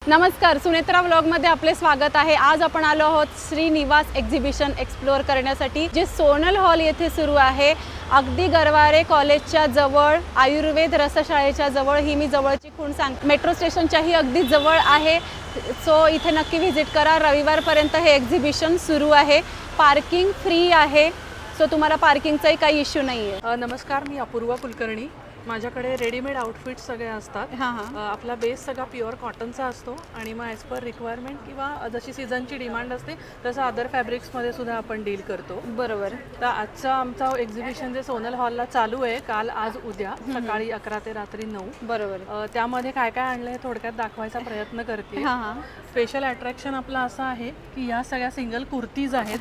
नमस्कार, सुनेत्रा व्लॉगमध्ये आपले स्वागत आहे। आज आपण आलो आहोत श्रीनिवास एक्झिबिशन एक्सप्लोर करण्यासाठी, जे सोनल हॉल येथे सुरू आहे। अगदी गरवारे कॉलेजच्या जवळ, आयुर्वेद रसशाळेच्या जवळ, ही मी जवळची खूण सांगते। मेट्रो स्टेशनच्याही अगदी जवळ आहे। सो इथे नक्की व्हिजिट करा। रविवारपर्यंत हे एक्झिबिशन सुरू आहे। पार्किंग फ्री आहे, सो तुम्हाला पार्किंगचाही काही इश्यू नाही आहे। नमस्कार, मी अपूर्वा कुलकर्णी। माझ्याकडे रेडीमेड आउटफिट्स सगळे असतात। आपला बेस सगळा प्युअर कॉटनचा असतो आणि मग ॲज पर रिक्वायरमेंट किंवा जशी सीझनची डिमांड असते तसं अदर फॅब्रिक्समध्ये सुद्धा आपण डील करतो। बरोबर। तर आजचा आमचा एक्झिबिशन जे सोनल हॉलला चालू आहे, काल आज उद्या सकाळी 11 ते रात्री 9। बरोबर। त्यामध्ये काय काय आणलं हे थोडक्यात दाखवायचा प्रयत्न करते। स्पेशल अट्रॅक्शन आपलं असं आहे की या सगळ्या सिंगल कुर्तीज आहेत,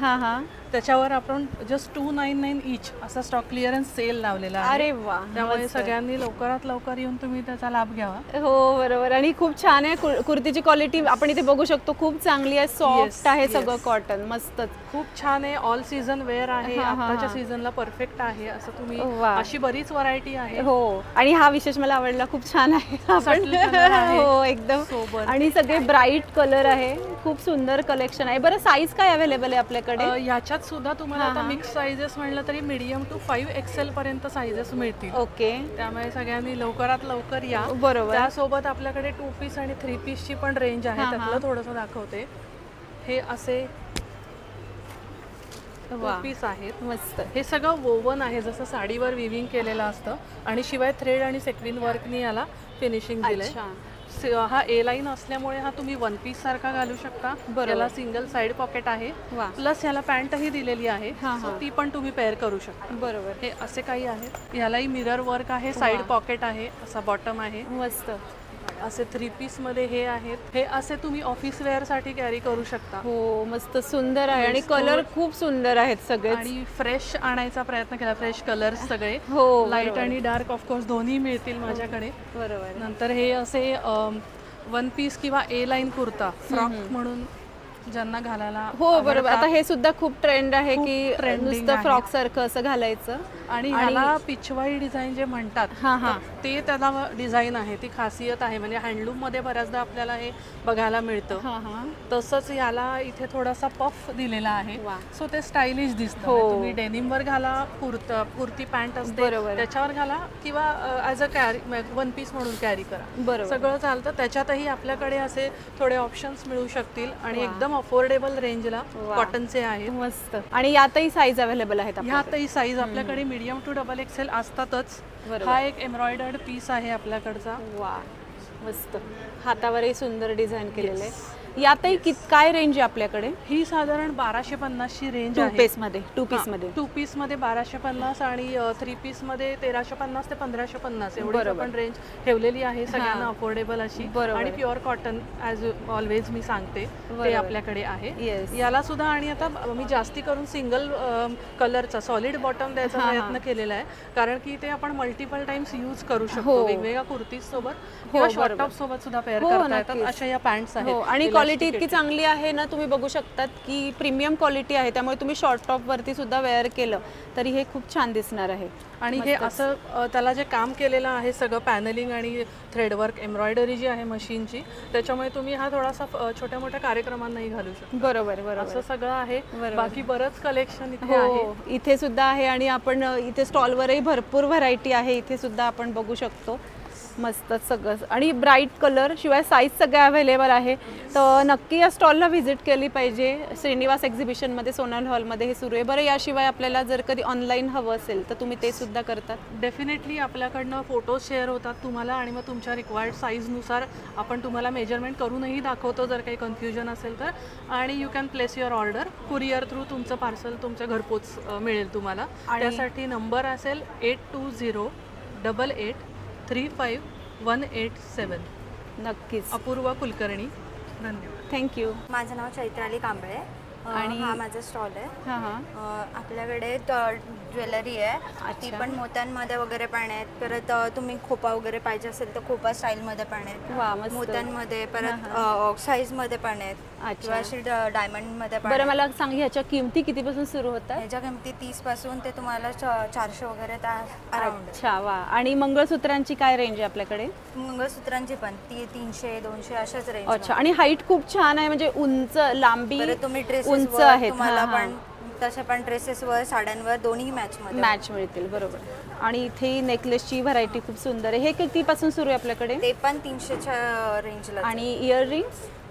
त्याच्यावर आपण जस्ट 299 ईच असा स्टॉक क्लिअरन्स सेल लावलेला आहे। अरे वा, त्यामुळे सगळ्यांनी लवकरात लवकर येऊन तुम्ही त्याचा लाभ घ्यावा। हो बरोबर। आणि खूप छान आहे कुर्तीची क्वालिटी, आपण इथे बघू शकतो, खूप चांगली आहे, सॉफ्ट आहे, सगळं कॉटन, मस्तच, खूप छान आहे। ऑल सीझन वेअर आहे, आताच्या सीझनला परफेक्ट आहे असं तुम्ही, अशी बरीच व्हरायटी आहे। हो, आणि हा विशेष मला आवडला, खूप छान आहे। हो एकदम सोबर, आणि सगळे ब्राईट कलर आहे, खूप सुंदर कलेक्शन आहे। बरं, साईज काय अवेलेबल आहे आपल्याकडे? याच्यात सुद्धा तुम्हाला आता मिक्स साइजेस म्हणलं तरी मीडियम टू 5 XL पर्यंत साइजेस मिळतील। ओके, त्यामुळे सगळ्यांनी लवकरात लवकर या। बरोबर। त्यासोबत आपल्याकडे 2 पीस आणि 3 पीसची पण रेंज आहे, त्यातलं थोडंसं दाखवते। हे असे 2 पीस आहेत, मस्त। हे सगळं वोवन आहे, जसं साडीवर विविंग केलेलं असतं, आणि शिवाय थ्रेड आणि सेक्विन वर्कनी याला फिनिशिंग दिलंय। हा ए लाईन असल्यामुळे हा तुम्ही 1 पीस सारखा घालू शकता। याला सिंगल साइड पॉकेट आहे, प्लस याला पॅन्टही दिलेली आहे, ती पण तुम्ही पेअर करू शकता। बरोबर। हे असे काही आहेत, यालाही मिरर वर्क आहे, साइड पॉकेट आहे, असा बॉटम आहे, मस्त। असे 3 पीस मध्ये हे आहेत, हे असे तुम्ही ऑफिस वेअर साठी कॅरी करू शकता। हो, मस्त सुंदर आहे, आणि कलर खूप सुंदर आहेत सगळे, आणि फ्रेश आणायचा प्रयत्न केला, फ्रेश कलर्स सगळे, लाईट आणि डार्क ऑफकोर्स दोन्ही मिळतील माझ्याकडे। बरोबर। नंतर हे असे 1 पीस किंवा ए लाईन कुर्ता, फ्रॉक म्हणून ज्यांना घालायला, हो बरोबर। आता हे सुद्धा खूप ट्रेंड आहे की नुसतं फ्रॉक सारखं असं घालायचं, आणि ह्याला पिछवाई डिझाईन जे म्हणतात ते त्याला डिझाईन आहे, ती खासियत आहे। म्हणजे हँडलूम मध्ये बऱ्याचदा आपल्याला हे बघायला मिळतं, तसंच याला इथे थोडासा पफ दिलेला आहे, सो ते स्टायलिश दिसतं। तुम्ही डेनिम वर घाला, कुर्ती पॅन्ट असते त्याच्यावर घाला, किंवा ॲज अ कॅरी 1 पीस म्हणून कॅरी करा, सगळं चालतं। त्याच्यातही आपल्याकडे असे थोडे ऑप्शन्स मिळू शकतील, आणि एकदम अफोर्डेबल रेंजला कॉटनचे आहेत, मस्त। आणि यातही साईज अवेलेबल आहेत? यातही साईज आपल्याकडे मीडियम टू डबल XL असतातच। हा एक एम्ब्रॉयडर्ड पीस आहे आपल्याकडचा, वा मस्त, हातावरही सुंदर डिझाईन केलेलं आहे। यातही काय रेंज आहे आपल्याकडे? ही साधारण 1250 ची रेंज आहे। 2 पीस मध्ये 1250, आणि 3 पीस मध्ये 1350 ते 1550 एवढी आपण रेंज ठेवलेली आहे, सगळ्यांना अफोर्डेबल अशी। आणि प्युअर कॉटन ॲज ऑलवेज मी सांगते ते आपल्याकडे आहे। याला सुद्धा, आणि आता मी जास्ती करून सिंगल कलरचा सॉलिड बॉटम द्यायचा प्रयत्न केलेला आहे, कारण की ते आपण मल्टिपल टाइम्स यूज करू शकतो, वेगवेगळ्या कुर्तीज सोबत किंवा शॉर्ट टॉप सोबत सुद्धा पेअर करता येतात, अशा या पॅन्ट्स आहेत। आणि क्वालिटी इतकी चांगली आहे ना, तुम्ही बघू शकतात की प्रीमियम क्वालिटी आहे, त्यामुळे तुम्ही शॉर्ट टॉप वरती सुद्धा वेअर केलं तरी हे खूप छान दिसणार आहे। आणि हे असं त्याला जे काम केलेलं आहे सगळं पॅनलिंग आणि थ्रेडवर्क, एम्ब्रॉयडरी जी आहे मशीनची, त्याच्यामुळे तुम्ही हा थोडासा छोट्या मोठ्या कार्यक्रमांनाही घालू शकता। बरोबर बरोबर, असं सगळं आहे। बाकी बरंच कलेक्शन इथे आहे, इथे सुद्धा आहे, आणि आपण इथे स्टॉलवरही भरपूर व्हरायटी आहे, इथे सुद्धा आपण बघू शकतो, मस्त सगळं, आणि ब्राईट कलर, शिवाय साईज सगळ्या अवेलेबल आहे। तर नक्की या स्टॉलला व्हिजिट केली पाहिजे। श्रीनिवास एक्झिबिशनमध्ये, सोनल हॉलमध्ये हे सुरू आहे। बरं, याशिवाय आपल्याला जर कधी ऑनलाईन हवं असेल तर तुम्ही ते सुद्धा करतात? डेफिनेटली आपल्याकडनं फोटोज शेअर होतात तुम्हाला, आणि मग तुमच्या रिक्वायर्ड साईजनुसार आपण तुम्हाला मेजरमेंट करूनही दाखवतो जर काही कन्फ्युजन असेल तर, आणि you can place your order, courier through तुमचं पार्सल तुमच्या घरपोच मिळेल तुम्हाला। त्यासाठी नंबर असेल 820888351887। नक्कीच। अपूर्वा कुलकर्णी, धन्यवाद। थँक्यू। माझं नाव चैत्राली कांबळे, आणि हा माझा स्टॉल आहे. हां हां आपल्याकडे ज्वेलरी आहे, ती पण मोत्यांमध्ये वगैरे पण आहेत. परत तुम्ही खोपा वगैरे पाहिजे असेल तर खोपा स्टाईलमध्ये पण आहेत, वा मस्त. मोत्यांमध्ये. परत ऑक्साईजमध्ये पण आहेत किंवा अशी डायमंडमध्ये पण. बरं मला सांग ह्याच्या किमती कितीपासून सुरू होतात? ह्याच्या किमती 30 पासून ते तुम्हाला 400 वगैरे अराउंड. अच्छा वा. आणि मंगळसूत्रांची काय रेंज आहे आपल्याकडे? मंगळसूत्रांची पण ती 300-200 अशाच रेंज. अच्छा. आणि हाईट खूप छान आहे, म्हणजे उंच लांबी तुम्ही उंच ड्रेसेस आहेत. तुम्हाला पण तसे पण ड्रेसेसवर साड्यांवर दोन्ही मॅच मिळतील. बरोबर. आणि इथे नेकलेसची व्हरायटी खूप सुंदर आहे. हे कितीपासून सुरू आहे आपल्याकडे? ते पण 300च्या रेंजला. आणि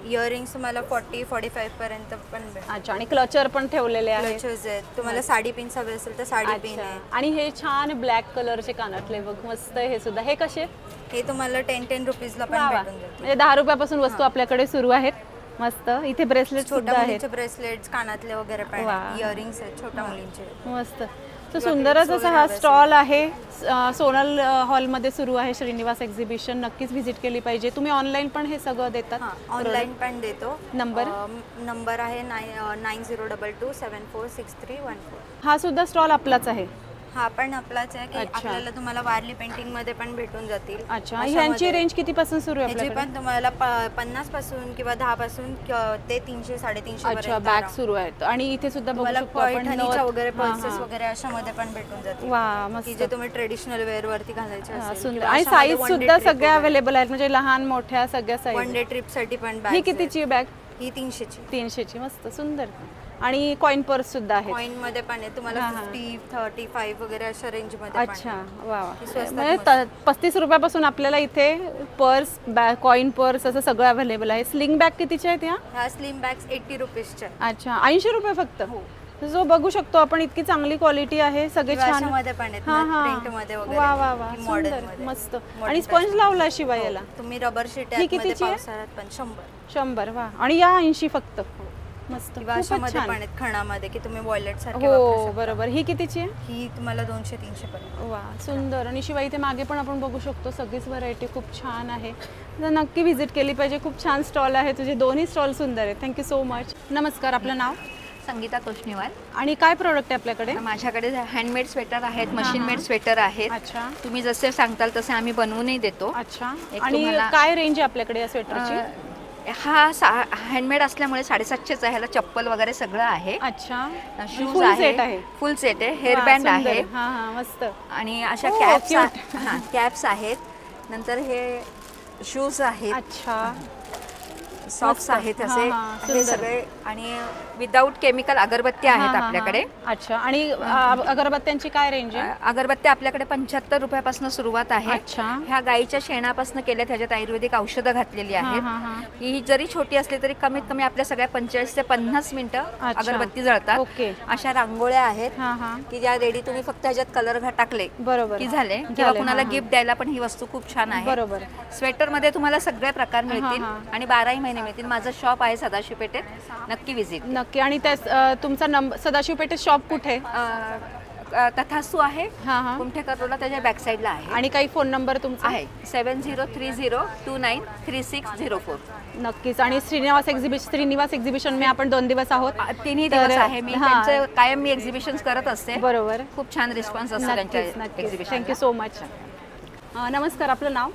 इयरिंग्स तुम्हाला 40-45 पर्यंत पण भेटतात. अच्छा. आणि क्लचर पण ठेवलेले आहेत. तुम्हाला साडी पिन्स हवे असेल तर साडी पिन आहे. आणि हे छान ब्लॅक कलरचे कानातले बघ मस्त. हे सुद्धा हे कसे? हे तुम्हाला 10 रुपीजला पण भेटून जातील. म्हणजे 10 रुपयापासून वस्तू आपल्याकडे सुरू आहेत. मस्त. इथे ब्रेसलेट सुद्धा आहेत. ब्रेसलेट्स, कानातले वगैरे पण, इयरिंग्स आहेत छोट्या मुलींचे. मस्त. तर सुंदरच असा हा स्टॉल आहे. सोनल हॉलमध्ये सुरू आहे श्रीनिवास एक्झिबिशन. नक्कीच व्हिजिट केली पाहिजे. तुम्ही ऑनलाईन पण हे सगळं देतात? ऑनलाईन पण देतो. नंबर आहे 9022746314. हा सुद्धा स्टॉल आपलाच आहे? हा पण आपलाच आहे की आपल्याला तुम्हाला वारली पेंटिंग मध्ये पण भेटून जातील. अच्छा. ह्यांची रेंज कितीपासून सुरू आहे आपल्याकडे? पण तुम्हाला 50 पासून किंवा 10 पासून ते 300-350 पर्यंत बॅग सुरू आहेत. आणि इथे सुद्धा बघू शकतो आपण वगैरे पल्सेस वगैरे अशा मध्ये पण भेटून जातील. वा मस्त. जे तुम्ही ट्रेडिशनल वेअर वरती घालायचे असेल. सुंदर. आणि साईज सुद्धा सगळ्या अवेलेबल आहेत, म्हणजे लहान मोठ्या सगळ्या साईज. वन डे ट्रिप साठी पण बॅग. ही कितीची बॅग? ही 300ची. 300ची. मस्त सुंदर. आणि कॉइन पर्स सुद्धा आहे. कॉइन मध्ये पण आहे तुम्हाला 50, 35 वगैरे अशा रेंज मध्ये. अच्छा. वा म्हणजे 35 रुपयापासून आपल्याला इथे पर्स, कॉइन पर्स असं सगळं अवेलेबल आहे. स्लिंग बॅग कितीच्या आहेत ह्या स्लिंग बॅग्स 80 रुपीजच्या. अच्छा. 80 रुपये फक्त? जो बघू शकतो आपण इतकी चांगली क्वालिटी आहे. सगळे छान मध्ये पण आहेत, प्रिंट मध्ये वगैरे. वा वा वा सुंदर मस्त. आणि स्पंज लावला शिवाय याला. तुम्ही रबर शीट ही कितीची आहे? पण 100. वा. आणि या 80 फक्त. मस्त. अशामध्ये पण आहेत खणामध्ये की तुम्ही वॉलेट सारखे. हो बरोबर. ही कितीची आहे? ही तुम्हाला 200-300 पर्यंत. वा सुंदर. आणि शिवाय इथे मागे पण आपण बघू शकतो सगळीच व्हरायटी खूप छान आहे. तर नक्की व्हिजिट केली पाहिजे. खूप छान स्टॉल आहे. तुझे दोन्ही स्टॉल सुंदर आहेत. Thank you so much. नमस्कार. आपलं नाव? संगीता तोष्णीवाल. आणि काय प्रोडक्ट आहे आपल्याकडे? माझ्याकडे हँडमेड स्वेटर आहेत, मशीन मेड स्वेटर आहेत. अच्छा. तुम्ही जसे सांगताल तसे आम्ही बनवूनही देतो. अच्छा. आणि काय रेंज आहे आपल्याकडे या स्वेटरची? हा हँडमेड असल्यामुळे 750 आहे. ह्याला चप्पल वगैरे सगळं आहे. अच्छा. शूज आहे, फुल सेट आहे, हेअर बँड आहे. मस्त. आणि अशा कॅप्स आहेत. नंतर हे शूज आहेत. अच्छा. सॉक्स आहेत असे हे सगळे. आणि विदाउट केमिकल अगरबत्त्या आहेत आपल्याकडे. अच्छा. आणि अगरबत्त्यांची काय रेंज आहे? अगरबत्त्या आपल्याकडे 75 रुपयापासून सुरुवात आहे. अच्छा. ह्या गाईच्या शेणापासून केल्या, त्याच्यात आयुर्वेदिक औषधं घातलेली आहेत. ही जरी छोटी असली तरी कमीत कमी आपल्या सगळ्या 45 ते 50 मिनिटं अगरबत्ती जळतात. ओके. अशा रांगोळ्या आहेत की ज्या रेडी तुम्ही फक्त ह्याच्यात कलर टाकले बरोबर की झाले. किंवा कुणाला गिफ्ट द्यायला पण ही वस्तू खूप छान आहे. बरोबर. स्वेटर मध्ये तुम्हाला सगळे प्रकार मिळतील आणि 12ही महिने मिळतील. माझं शॉप आहे सदाशिव पेठेत, नक्की विजिट. नक्की. आणि तुमचा नंबर सदाशिव पेठेत शॉप कुठे? तथास्तू आहे, कुमठेकर रोडला, त्याच्या बॅक साईडला आहे. आणि काही फोन नंबर तुमचा आहे? 7030293604. नक्कीच. आणि श्रीनिवास एक्झिबिशन मी आपण 2 दिवस आहोत. 3 दिवस आहे. मी त्यांचं कायम मी एक्झिबिशन करत असते. बरोबर. खूप छान रिस्पॉन्स असतो त्यांच्या एक्झिबिशन. Thank you so much. नमस्कार. आपलं नाव?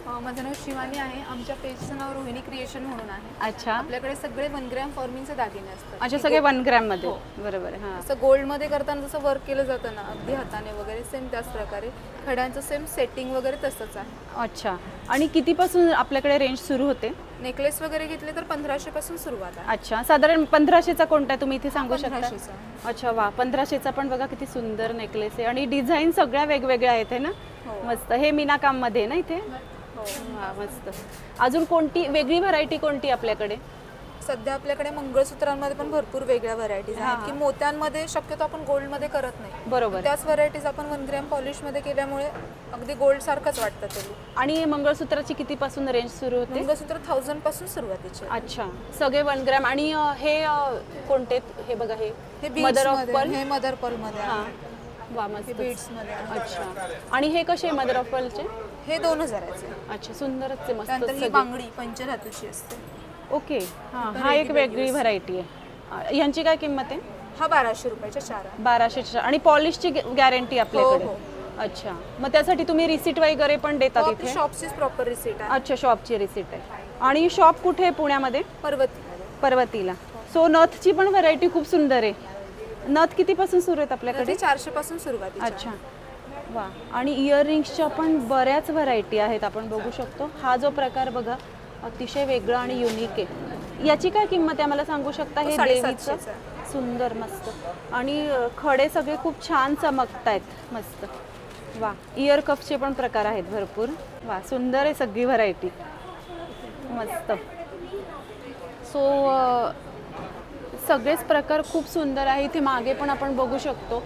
माझं नाव शिवानी आहे. आमच्या पेजचं नाव रोहिणी क्रिएशन म्हणून आहे. अच्छा. आपल्याकडे सगळे 1 ग्रॅम फॉर्मिंगचे दागिने असतात. अच्छा. सगळे 1 ग्रॅम मध्ये? बरोबर. असं गोल्ड मध्ये करताना जसं वर्क केलं जातं ना अगदी हाताने वगैरे, सेम त्याच प्रकारे खड्यांचं सेम सेटिंग वगैरे तसंच आहे. अच्छा. आणि कितीपासून आपल्याकडे रेंज सुरू होते? नेकलेस वगैरे घेतले तर 1500 पासून सुरुवात आहे. अच्छा. साधारण 1500चा कोणता आहे तुम्ही इथे सांगू शकता? 1500चा. अच्छा. वा. 1500चा पण बघा किती सुंदर नेकलेस आहे. आणि डिझाईन सगळ्या वेगवेगळ्या आहेत ना. मस्त. हे मीना काम मध्ये ना इथे? मस्त. अजून कोणती वेगळी व्हरायटी कोणती आपल्याकडे? सध्या आपल्याकडे मंगळसूत्रांमध्ये पण भरपूर वेगळ्या व्हरायटीज आहेत की मोत्यांमध्ये शक्यतो आपण गोल्ड मध्ये करत नाही. बरोबर. त्याच व्हरायटीज आपण 1 ग्रॅम पॉलिश मध्ये केल्यामुळे अगदी गोल्ड सारखंच वाटतं ते. आणि मंगळसूत्राची कितीपासून रेंज सुरू होते? मंगळसूत्र 1000 पासून सुरुवातीचे. अच्छा. सगळे 1 ग्रॅम. आणि हे कोणते? हे बघा, हे मदर ऑफ पर्ल. हे मदर पर्ल मध्ये आहे. वा मस्त. बीड्स मध्ये. अच्छा. आणि हे कसे मदर ऑफ पर्लचे? हे 2000 चे. अच्छा. सुंदरच आहे. मस्त. ही बांगडी पंचधातूची असते. ओके. हा एक वेगळी व्हरायटी आहे. यांची काय किंमत आहे? हा 1200 रुपयाच्या 4 आहे. 1200 आणि पॉलिशची गॅरंटी आपल्याकडे? हो. अच्छा, मग त्यासाठी तुम्ही रिसीट वगैरे पण देता हो, तिथे? शॉपचीच प्रॉपर रिसीट आहे. अच्छा, शॉपची रिसीट आहे. आणि शॉप कुठे आहे पुण्यामध्ये? पर्वतीला. सो नथची पण व्हरायटी खूप सुंदर आहे. नथ कितीपासून सुरू आहेत आपल्याकडे? 400 पासून सुरुवात आहे. अच्छा, वा. आणि इयरिंग्सच्या पण बऱ्याच व्हरायटी आहेत, आपण बघू शकतो. हा जो प्रकार बघा अतिशय वेगळा आणि युनिक आहे. याची काय किंमत आहे मला सांगू शकता? हे देवीचं सुंदर मस्त आणि खडे सगळे खूप छान चमकत आहेत, मस्त. वा, इयर कपचे पण प्रकार आहेत भरपूर. वा, सुंदर आहे सगळी व्हरायटी, मस्त. सो सगळेच प्रकार खूप सुंदर आहे. इथे मागे पण आपण बघू शकतो.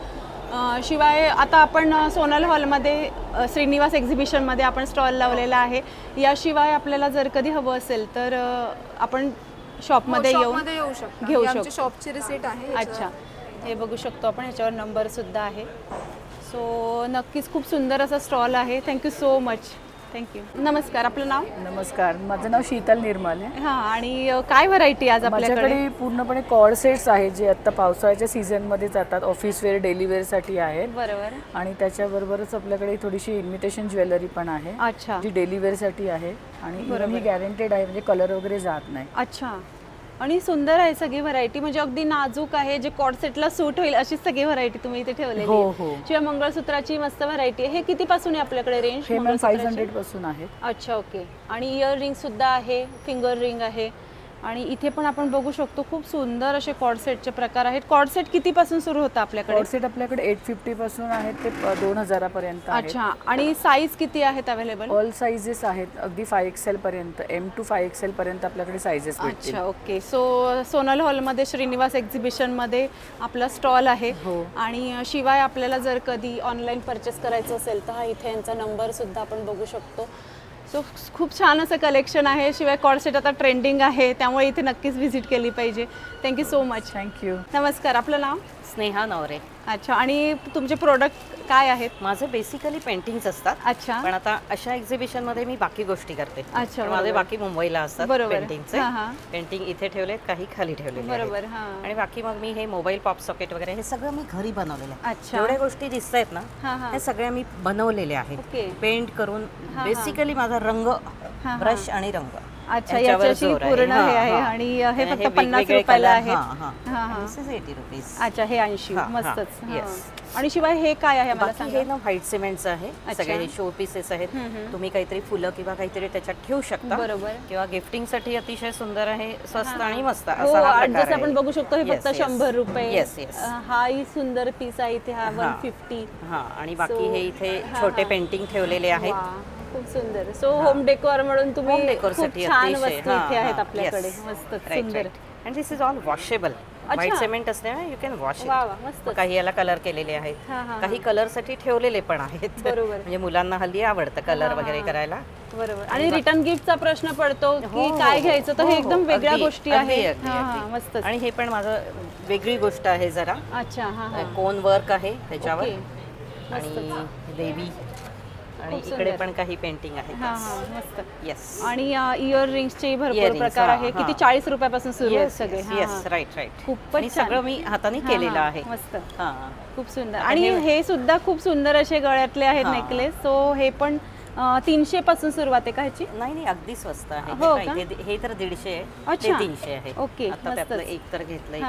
शिवाय आता आपण सोनल हॉलमध्ये श्रीनिवास एक्झिबिशनमध्ये आपण स्टॉल लावलेला आहे. याशिवाय आपल्याला जर कधी हवं असेल तर आपण शॉपमध्ये येऊ शकतो, घेऊ शकतो. शॉपची रिसीट आहे. अच्छा, हे बघू शकतो आपण, ह्याच्यावर नंबर सुद्धा आहे. सो नक्कीच खूप सुंदर असा स्टॉल आहे. Thank you so much. थँक्यू. नमस्कार, आपलं नाव? नमस्कार, माझं नाव शीतल निर्माले. हां, आणि काय व्हरायटी आज माझ्याकडे? पूर्णपणे कॉर्ड सेट्स आहेत जे आता पावसाळ्याच्या सीझनमध्ये जातात, ऑफिस वेअर, डेली वेअरसाठी आहेत. बरोबर. आणि त्याच्याबरोबरच आपल्याकडे थोडीशी इमिटेशन ज्वेलरी पण आहे. अच्छा, जी डेली वेअरसाठी आहे आणि ही गॅरंटेड आहे, म्हणजे कलर वगैरे जात नाही. अच्छा, आणि सुंदर आहे सगळी व्हरायटी, म्हणजे अगदी नाजूक आहे, जे कॉर्ड सेटला सूट होईल अशी सगळी व्हरायटी तुम्ही इथे ठेवलेली हो आहे. हो. शिवाय मंगळसूत्राची मस्त व्हरायटी आहे. हे कितीपासून आहे आपल्याकडे रेंज? हे मॅम 500 पासून आहे. अच्छा, ओके. आणि इयर रिंग सुद्धा आहे, फिंगर रिंग आहे. आणि इथे पण आपण बघू शकतो खूप सुंदर असे कॉर्ड सेटचे प्रकार आहेत. कॉर्ड सेट कितीपासून सुरू होतं आपल्याकडे? कॉर्ड सेट आपल्याकडे 850 पासून आहेत ते 2000 पर्यंत. अच्छा, आणि साईज किती आहेत अवेलेबल? ऑल साइजेस आहेत, अगदी 5XL पर्यंत, M to 5XL पर्यंत आपल्याकडे साइजेस भेटतील. अच्छा, ओके. सो सोनल हॉलमध्ये श्रीनिवास एक्झिबिशनमध्ये आपला स्टॉल आहे. आणि शिवाय आपल्याला जर कधी ऑनलाईन परचेस करायचं असेल तर हा इथे यांचा नंबर सुद्धा आपण बघू शकतो. सो खूप छान असं कलेक्शन आहे. शिवाय कॉर्ड सेट आता ट्रेंडिंग आहे, त्यामुळे इथे नक्कीच व्हिजिट केली पाहिजे. Thank you so much. थँक्यू. नमस्कार, आपलं नाव? स्नेहा नवरे. अच्छा, आणि तुमचे प्रोडक्ट काय आहेत? माझे बेसिकली पेंटिंग्स असतात. अच्छा, पण आता अशा एक्झिबिशन मध्ये मी बाकी गोष्टी करते. अच्छा, माझे बाकी मुंबईला असतात पेंटिंगचे. पेंटिंग इथे ठेवलेत, काही खाली ठेवलेले. बरोबर. आणि बाकी मग मी हे मोबाईल पॉप सॉकेट वगैरे हे सगळं मी घरी बनवलेलं आहे. अच्छा, एवढ्या गोष्टी दिसत आहेत ना, हे सगळ्या मी बनवलेले आहेत पेंट करून. बेसिकली माझा रंग, ब्रश आणि रंग. अच्छा, याच्याशी पूर्ण हे आहे. आणि हे फक्त 50 रुपयाला आहे. अच्छा, हे 80. मस्तच. आणि शिवाय हे काय आहे मला सांगा? हे ना व्हाईट सिमेंटचं आहे. सगळे शो पीसेस आहेत. तुम्ही काहीतरी फुलं किंवा काहीतरी त्याच्यात ठेवू शकता. बरोबर. किंवा गिफ्टिंग साठी अतिशय सुंदर आहे, स्वस्त आणि मस्त. जसं आपण बघू शकतो हे फक्त 100 रुपये. Yes yes. हाही सुंदर पीस आहे इथे, हा 150. हा, आणि बाकी हे इथे छोटे पेंटिंग ठेवलेले आहेत. खूप सुंदर. सो होम डेकोर म्हणून तुम्ही डेकोर खूप छान वस्तू इथे आहेत आपल्याकडे. मस्त सुंदर. And this is all washable. White cement असल्यामुळे यू कॅन वॉश इट. मस्त. काही याला कलर केलेले आहेत, काही कलर साठी ठेवलेले पण आहेत. बरोबर. म्हणजे मुलांना हल्ली आवडतं कलर वगैरे करायला. बरोबर. आणि रिटर्न गिफ्टचा प्रश्न पडतो की काय घ्यायचं, तर हे एकदम वेगळ्या गोष्टी आहेत. मस्त. आणि हे पण माझं वेगळी गोष्ट आहे जरा. अच्छा, कोन वर्क आहे त्याच्यावर. आणि देवी, आणि इकडे पण काही पेंटिंग आहे. मस्त. येस. आणि इयर रिंग्सचे भरपूर प्रकार आहे. किती 40 रुपयापासून सुरू आहेत सगळे. Yes, right right. खूपच सगळं मी हाताने केलेलं आहे. मस्त. खूप सुंदर. आणि हे सुद्धा खूप सुंदर असे गळ्यातले आहेत नेकलेस. सो हे पण 300 पासून सुरुवात आहे का ह्याची? नाही, अगदी स्वस्त आहे. हे तर 150 आहे, ते 300 आहे. ओके, आता त्यातलं एक तर घेतलंय.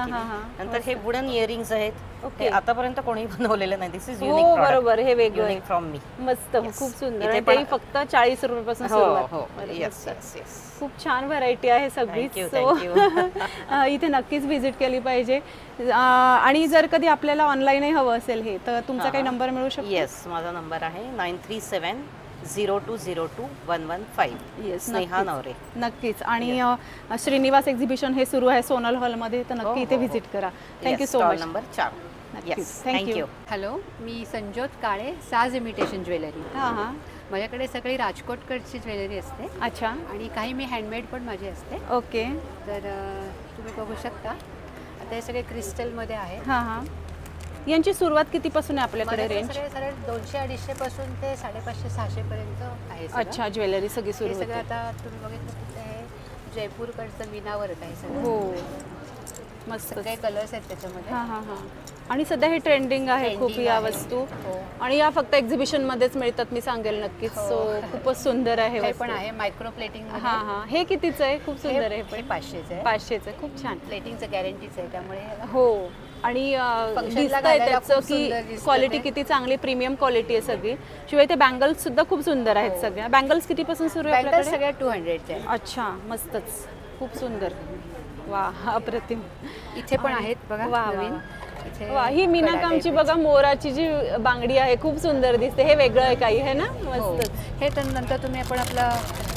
नंतर हे वुडन इयरिंग्स आहेत. हे आतापर्यंत कोणी बनवलेलं नाही. दिस इज युनिक. बरोबर, हे वेगळं आहे फ्रॉम मी. मस्त. खूप सुंदर. आणि ते फक्त 40 रुपयापासून सुरुवात. Yes yes yes. खूप छान व्हरायटी आहे सगळीच. सो इथे नक्कीच व्हिजिट केली पाहिजे. आणि जर कधी आपल्याला ऑनलाईनही हवं असेल हे, तर तुमचा काही नंबर मिळू शकतो? येस, माझा नंबर आहे 9370202115. स्नेहा नवरे. नक्कीच. आणि श्रीनिवास एक्झिबिशन हे सुरू आहे सोनल हॉलमध्ये, तर नक्की इथे व्हिजिट करा. Thank you so much. Number 4. Thank you. Hello, मी संजोत काळे, साज इमिटेशन ज्वेलरी. माझ्याकडे सगळी राजकोटकडची ज्वेलरी असते. अच्छा. आणि काही मी हँडमेड पण माझी असते. ओके. तर तुम्ही बघू शकता. आता हे सगळे क्रिस्टलमध्ये आहे. यांची सुरुवात कितीपासून आहे आपल्याकडे रेंज? सरळ 200-250 पासून ते 550-600 पर्यंत आहे. अच्छा, ज्वेलरी सगळी सुरू सगळं आता तुम्ही बघितलं की ते जयपूरकडचं मीनावरच आहे सगळं. हो. मस्त. सगळे कलर्स आहेत त्याच्यामध्ये. हां हां हां. आणि सध्या हे ट्रेंडिंग आहे खूप या वस्तू. आणि या फक्त एक्झिबिशन मध्येच मिळतात मी सांगेल नक्कीच. सो खूपच सुंदर आहे. हे पण आहे मायक्रो प्लेटिंग. हां हां. हे कितीचं आहे? खूप सुंदर आहे. हे 500चं आहे. 500चं आहे. खूप छान. प्लेटिंगचं गॅरंटीच आहे त्यामुळे. हो. आणि दिसतंय त्याचं की क्वालिटी किती चांगली, प्रीमियम क्वालिटी आहे सगळी. शिवाय ते बँगल्स सुद्धा खूप सुंदर आहेत सगळ्या. बँगल्स कितीपासून सुरू आहे आपल्याकडे? सगळ्या 200चे आहे. अच्छा, मस्तच. खूप सुंदर. वा, अप्रतिम. इथे पण आहेत बघा. वा नवीन. वा, ही मीनाकामची बघा मोराची जी बांगडी आहे खूप सुंदर दिसते. हे वेगळं आहे काही आहे ना? मस्तच. हे तर नंतर तुम्ही आपण आपला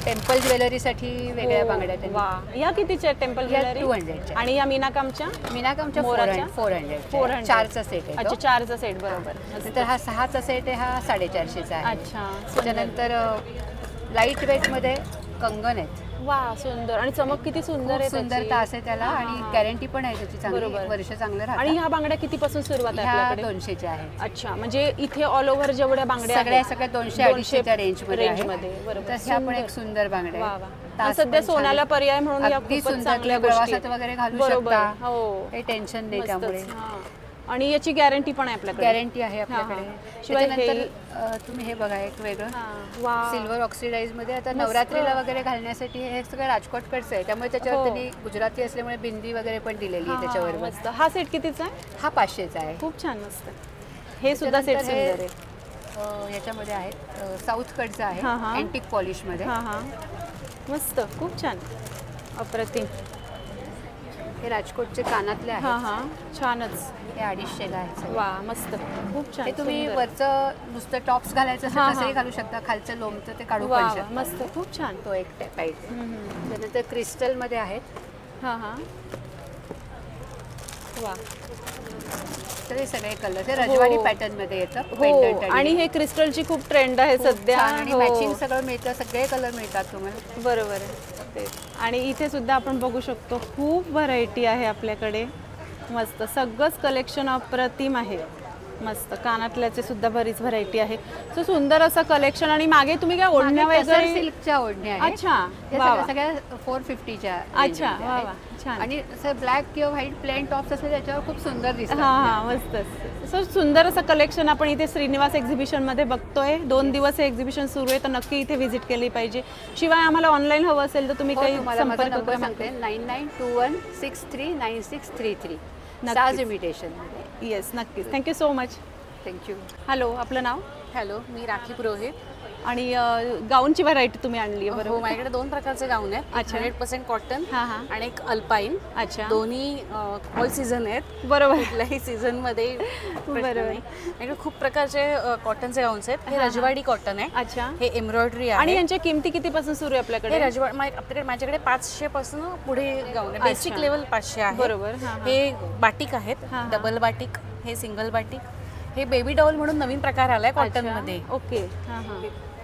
टेम्पल ज्वेलरीसाठी वेगळ्या बांगड्या आहेत. वा, या कितीच्या आहेत टेम्पल ज्वेलरी? 200च्या. आणि या मीनाकामच्या? मीनाकामच्या मोराच्या? 400. 4चा सेट आहे. अच्छा, 4चा सेट. बरोबर. तर हा 6चा सेट आहे. हा 450चा आहे. अच्छा. त्याच्यानंतर लाईट वेट मध्ये कंगन आहेत. वा, सुंदर. आणि चमक किती सुंदर आहे. सुंदर तास आहे त्याला. आणि गॅरंटी पण आहे त्याची चांगली. वर्ष चांगलं राहतं. आणि ह्या बांगड्या कितीपासून सुरुवात आहे आपल्याकडे? 200च्या आहेत. अच्छा, म्हणजे इथे ऑल ओव्हर जेवढ्या बांगड्या सगळ्या 200-250च्या रेंजमध्ये. बरोबर. तर ह्या पण एक सुंदर बांगड्या वा आहेत. वा. सध्या सोन्याला पर्याय म्हणून या खूपच सुंदर चांगल्या प्रवासात वगैरे घालू शकता. हो, काही टेन्शन नाही त्यामुळे. आणि याची गॅरंटी पण आहे आपल्याकडे? गॅरंटी आहे आपल्याकडे. त्याच्यानंतर तुम्ही हे बघा एक वेगळं सिल्वर ऑक्सिडाइज मध्ये. आता नवरात्रीला वगैरे घालण्यासाठी हे सगळं राजकोटकडचं आहे त्यामुळे त्याच्यावर त्यांनी गुजराती असल्यामुळे बिंदी वगैरे पण दिलेली आहे त्याच्यावर. मस्त. हा सेट कितीचा आहे? हा 500चा आहे. खूप छान. मस्त. हे सुद्धा सेट सुंदर आहे. याच्यामध्ये आहेत साऊथकडचं आहे अँटिक पॉलिश मध्ये. मस्त. खूप छान. अप्रतिम. हे राजकोटचे कानातले आहेत. छानच. हे 250 आहेत. वा, मस्त. खूप छान. हे तुम्ही वरचं नुसतं टॉप्स घालायचं असेल तसंही घालू शकता. खालचं लोमचं ते काढू पण शकता. मस्त. खूप छान. तो एक टाईप आहे. त्यानंतर क्रिस्टल मध्ये आहेत. वा. तर हे सगळे कलर हे रजवाडी पॅटर्न मध्ये येतं. आणि हे क्रिस्टलची खूप ट्रेंड आहे सध्या. आणि मॅचिंग सगळं मिळतं. सगळे कलर मिळतात तुम्हाला. बरोबर आहे. आणि इथे सुद्धा आपण बघू शकतो खूप व्हरायटी आहे आपल्याकडे. मस्त. सगळंच कलेक्शन अप्रतिम आहे. मस्त. कानातल्याचे सुद्धा बरीच व्हरायटी आहे. सो सुंदर असं कलेक्शन. आणि मागे तुम्ही काय ओढण्या वगैरे? सिल्कच्या ओढण्या आहेत. अच्छा. सगळ्या 450च्या. अच्छा. वा वा, छान. आणि ब्लॅक किंवा व्हाईट प्लेन टॉप्स असले त्याच्यावर खूप सुंदर दिसतात. हां, मस्तच. सो सुंदर असं कलेक्शन आपण इथे श्रीनिवास एक्झिबिशन मध्ये बघतोय. 2 दिवस हे एक्झिबिशन सुरू आहे तर नक्की इथे व्हिजिट केली पाहिजे. शिवाय आम्हाला ऑनलाईन हवं असेल तर तुम्ही काही संपर्क करा. सांगते 9921639633. साज इमिटेशन. येस, नक्कीच. Thank you so much. Thank you. Hello, आपलं नाव? हॅलो, मी राखी पुरोहित. आणि गाऊनची व्हरायटी तुम्ही आणली आहे? हो, माझ्याकडे 2 प्रकारचे गाऊन आहेत. 100% कॉटन आणि एक अल्पाईन. अच्छा. दोन्ही ऑल सीझन आहेत. बरोबर. कुठल्याही सीझन मध्ये. बरोबर. माझ्याकडे खूप प्रकारचे कॉटनचे गाऊन्स आहेत. हे रजवाडी कॉटन आहे. अच्छा. हे एम्ब्रॉयडरी आहे. आणि यांच्या किमती कितीपासून सुरू आहे आपल्याकडे? हे रजवाडी माझ्याकडे 500 पासून पुढे गाऊन आहे. बेसिक लेवल 500 आहे. बरोबर. हे बाटिक आहेत. डबल बाटिक, हे सिंगल बाटिक. हे बेबी डॉल म्हणून नवीन प्रकार आलाय कॉटन मध्ये. ओके.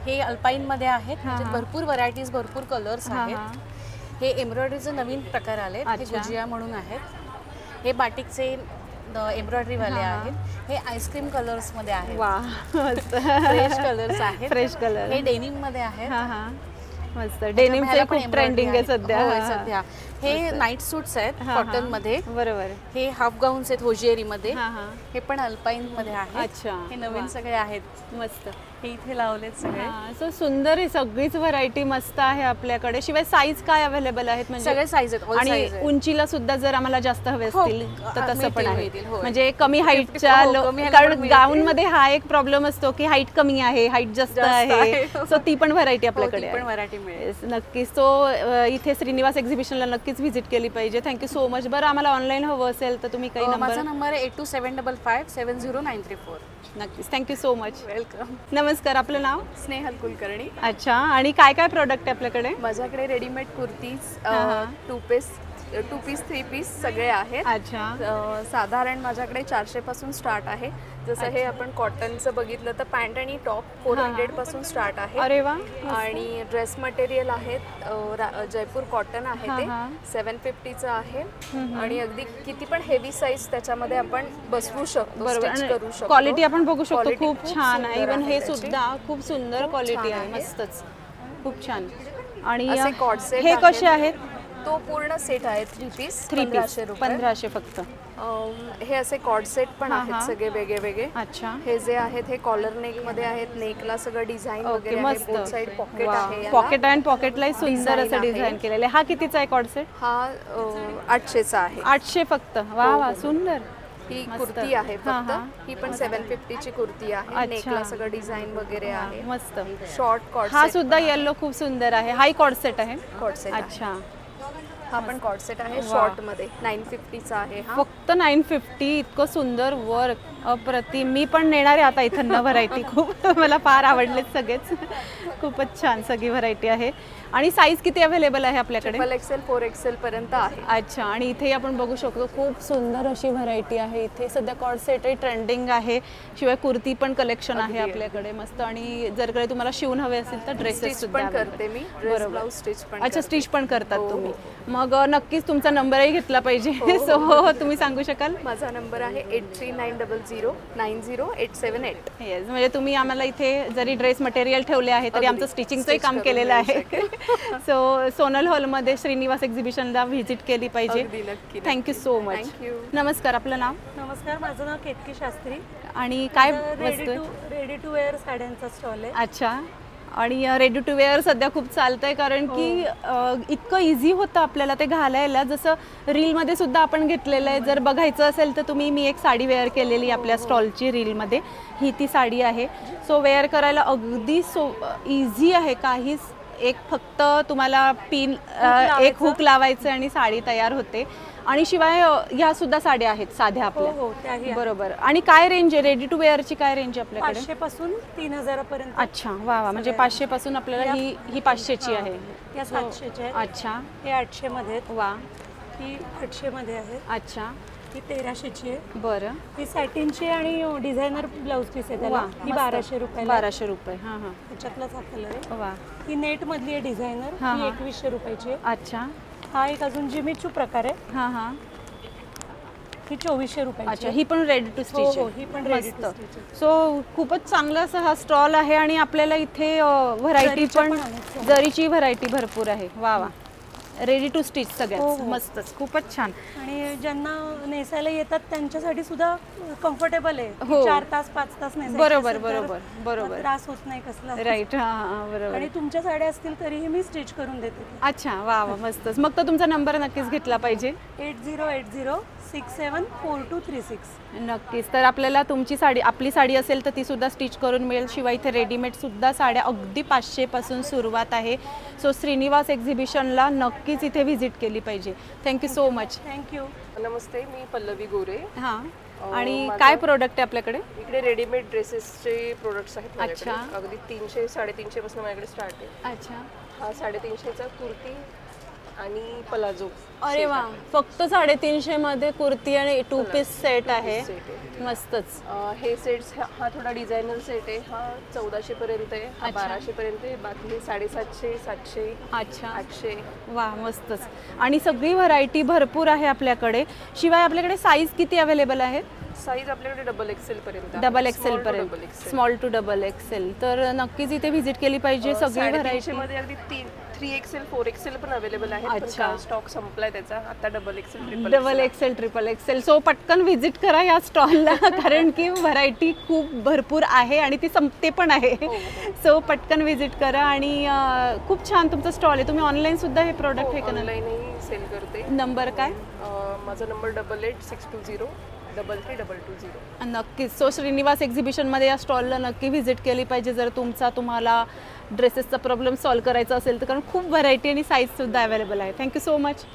हे अल्पाईन मध्ये आहेत. भरपूर व्हरायटीज, भरपूर कलर्स आहेत. हे एम्ब्रॉयडरीचे नवीन प्रकार आले. हे गुजिया म्हणून आहेत. हे बाटिकचे एम्ब्रॉयडरी वाले आहेत. हे आईस्क्रीम कलर्स मध्ये आहेत. वा, फ्रेश कलर्स आहेत. Fresh colour. हे डेनिम मध्ये आहेत. मस्त. डेनिमचे खूप ट्रेंडिंग आहे सध्या. हे नाईट सूट्स आहेत कॉटन मध्ये. बरोबर. हे हाफ गाऊन्स आहेत होजिएरी मध्ये. हे पण अल्पाईन मध्ये आहेत. अच्छा. हे नवीन सगळे आहेत. मस्त. हे इथे लावलेत सगळे. सो सुंदर आहे. सगळीच व्हरायटी मस्त आहे आपल्याकडे. शिवाय साईज काय अवेलेबल आहेत? म्हणजे सगळे साईज आहेत. आणि उंचीला सुद्धा जर आम्हाला जास्त हवे असतील तर तसं पण आहे. म्हणजे कमी हाईटच्या. कारण गाऊन मध्ये हा एक प्रॉब्लेम असतो की हाईट कमी आहे, हाईट जास्त आहे. सो ती पण व्हरायटी आपल्याकडे आहे. नक्कीच. सो इथे श्रीनिवास एक्झिबिशनला नक्कीच व्हिजिट केली पाहिजे. Thank you so much. बरं, आम्हाला ऑनलाईन हवं असेल तर तुम्ही काही माझा नंबर आहे 8275570934. नक्कीच. Thank you so much. वेलकम. नमस्कार, आपलं नाव? स्नेहल कुलकर्णी. अच्छा. आणि काय काय प्रोडक्ट आहे आपल्याकडे? माझ्याकडे रेडीमेड कुर्तीज, 2 पीस 3 पीस सगळे आहेत. अच्छा. साधारण माझ्याकडे 400 पासून स्टार्ट आहे. जसं हे आपण कॉटनचं बघितलं तर पॅन्ट आणि टॉप 400 पासून स्टार्ट आहे. अरे वा. आणि ड्रेस मटेरियल आहेत. जयपूर कॉटन आहे ते 750चं आहे. आणि अगदी किती पण हेवी साईज त्याच्यामध्ये आपण बसवू शकतो, स्टिच करू शकतो. क्वालिटी आपण बघू शकतो. खूप छान आहे. इवन हे सुद्धा खूप सुंदर क्वालिटी आहे. मस्तच. खूप छान. आणि हे कसे आहेत? तो पूर्ण सेट आहे 3 पीस 1500 रुपये 1500 फक्त. हे असे कॉर्ड सेट पण आहेत सगळे वेगळे वेगळे. अच्छा. हे जे आहेत हे कॉलर नेक मध्ये आहेत. नेकला सगळं डिझाईन वगैरे आहे. बोथ साइड पॉकेट आहे. पॉकेट आणि पॉकेटला सुंदर असं डिझाईन केलेलं आहे. हा कितीचा आहे कॉर्ड सेट? हा 800 चा आहे. 800 फक्त. वा वा सुंदर. ही कुर्ती आहे फक्त. ही पण 750 ची कुर्ती आहे. नेकला सगळं डिझाईन वगैरे आहे. मस्त. शॉर्ट कॉर्ड हा सुद्धा येलो खूप सुंदर आहे. हाही कॉर्ड सेट आहे. Coord set. अच्छा. हा पण कॉर्ड सेट आहे शॉर्ट मध्ये 950 चा आहे. हा फक्त 950. इतकं सुंदर वर्क अप्रतिम. मी पण नेणार आहे आता इथं न व्हरायटी. खूप मला फार आवडलेत सगळेच. खूपच छान सगळी व्हरायटी आहे. आणि साईज किती अवेलेबल आहे आपल्याकडे? XXL 4XL पर्यंत आहे. अच्छा. आणि इथे आपण बघू शकतो खूप सुंदर अशी व्हरायटी आहे. इथे सध्या कॉर्ड सेटही ट्रेंडिंग आहे. शिवाय कुर्ती पण कलेक्शन आहे आपल्याकडे मस्त. आणि जर काही तुम्हाला शिवून हवे असेल तर ड्रेसेस सुद्धा करते मी. बरोबर. स्टिच पण. अच्छा स्टिच पण करतात तुम्ही. मग नक्कीच तुमचा नंबरही घेतला पाहिजे. सो तुम्ही सांगू शकाल? माझा नंबर आहे 8390090878. येस. म्हणजे तुम्ही आम्हाला इथे जरी ड्रेस मटेरियल ठेवले आहे तरी आमचं स्टिचिंगचंही काम केलेलं आहे. सो सोनल हॉलमध्ये श्रीनिवास एक्झिबिशनला व्हिजिट केली पाहिजे. Thank you so much. नमस्कार. आपलं नाव? नमस्कार. माझं नाव केतकी शास्त्री. आणि काय वस्तू? रेडी टू वेअर साड्यांचा स्टॉल आहे. अच्छा. आणि रेडी टू वेअर सध्या खूप चालतंय कारण की इतकं इझी होतं आपल्याला ते घालायला. जसं रीलमध्ये सुद्धा आपण घेतलेलं आहे. जर बघायचं असेल तर मी एक साडी वेअर केलेली आपल्या स्टॉलची रीलमध्ये. ही ती साडी आहे. सो वेअर करायला अगदी इझी आहे. काहीच एक फक्त तुम्हाला पिन एक हुक लावायचं आणि साडी तयार होते. आणि शिवाय ह्या सुद्धा साड्या आहेत साध्या आपल्या. बरोबर. आणि काय रेंज आहे रेडी टू वेअरची? काय रेंज आहे आपल्याकडे? 500 पासून 3000 पर्यंत. अच्छा. वा वा. म्हणजे 500 पासून आपल्याला ही 500ची आहे. या 700ची आहे. अच्छा. हे 800 मध्ये आहेत. वा. ही 800 मध्ये आहे. अच्छा. ही 1300ची आहे. बरं. ही सॅटिनची आणि डिझायनर ब्लाऊज पीस आहे त्याला. ही 1200 रुपये. 1200 रुपये. हां हां. त्याच्यातलाच हा कलर आहे. वा. ही नेट मधली आहे डिझायनर. ही 2100 रुपयाची आहे. अच्छा. हा एक अजून जिमीचू प्रकार आहे. हां हां. ही 2400 रुपयाची. अच्छा. ही पण रेडी टू स्टिच आहे. ही पण रेडी टू स्टिच. सो खूपच चांगला असा हा स्टॉल आहे. आणि आपल्याला इथे व्हरायटी पण जरीची व्हरायटी भरपूर आहे. वा वा. रेडी टू स्टिच सगळ्यात मस्तच. खूपच छान. आणि ज्यांना नेसायला येतात त्यांच्यासाठी सुद्धा कम्फर्टेबल आहे. 4 तास 5 तास नेसायचं. बरोबर बरोबर बरोबर. त्रास होत नाही कसला. राईट. हां बरोबर. आणि तुमच्या साड्या असतील तरीही मी स्टिच करून देते. अच्छा. वा वा. मस्तच. मग तर तुमचा नंबर नक्कीच घेतला पाहिजे. 8080674236. नक्कीच. तर आपल्याला तुमची साडी आपली साडी असेल तर ती सुद्धा स्टिच करून मिळेल. शिवाय इथे रेडीमेड सुद्धा साड्या अगदी 500 पासून सुरुवात आहे. सो श्रीनिवास एक्झिबिशनला नक्कीच इथे व्हिजिट केली पाहिजे. Thank you so much. थँक्यू. नमस्ते. मी पल्लवी गोरे. हां. आणि काय प्रोडक्ट आहे आपल्याकडे? इकडे रेडीमेड ड्रेसेसचे प्रोडक्ट्स आहेत. अच्छा. अगदी 300 350 पासून माझ्याकडे स्टार्ट आहे. अच्छा. हा 350चा कुर्ती आणि पलाझो. अरे वा. फक्त 350 मध्ये कुर्ती आणि 2 पीस सेट आहे. मस्तच. हे सेट्स हा थोडा डिझायनर सेट आहे. हा 1400 पर्यंत आहे. हा 1200 पर्यंत आहे. बाकी हे 750 700. अच्छा. 800. वा मस्तच. आणि सगळी व्हरायटी भरपूर आहे आपल्याकडे. शिवाय आपल्याकडे साईज किती अवेलेबल आहेत? साईज आपल्याकडे XXL पर्यंत. XXL पर्यंत. Small to XXL. तर नक्कीच इथे व्हिजिट केली पाहिजे. सगळी व्हरायटी मध्ये अगदी 3XL 4XL पण अवेलेबल आहे. अच्छा. स्टॉक संपलाय त्याचा. आता XXL XXL. सो पटकन व्हिजिट करा या स्टॉलला. कारण की व्हरायटी खूप भरपूर आहे आणि ती संपते पण आहे. सो पटकन व्हिजिट करा. आणि खूप छान तुमचा स्टॉल आहे. तुम्ही ऑनलाईन सुद्धा हे प्रोडक्ट हे ऑनलाईनही सेल करते. नंबर काय? माझा नंबर 8862033220. नक्कीच. सो श्रीनिवास एक्झिबिशनमध्ये या स्टॉलला नक्की व्हिजिट केली पाहिजे जर तुम्हाला ड्रेसेसचा प्रॉब्लेम सॉल्व्ह करायचा असेल तर. कारण खूप व्हरायटी आणि साईजसुद्धा अवेलेबल आहे. Thank you so much.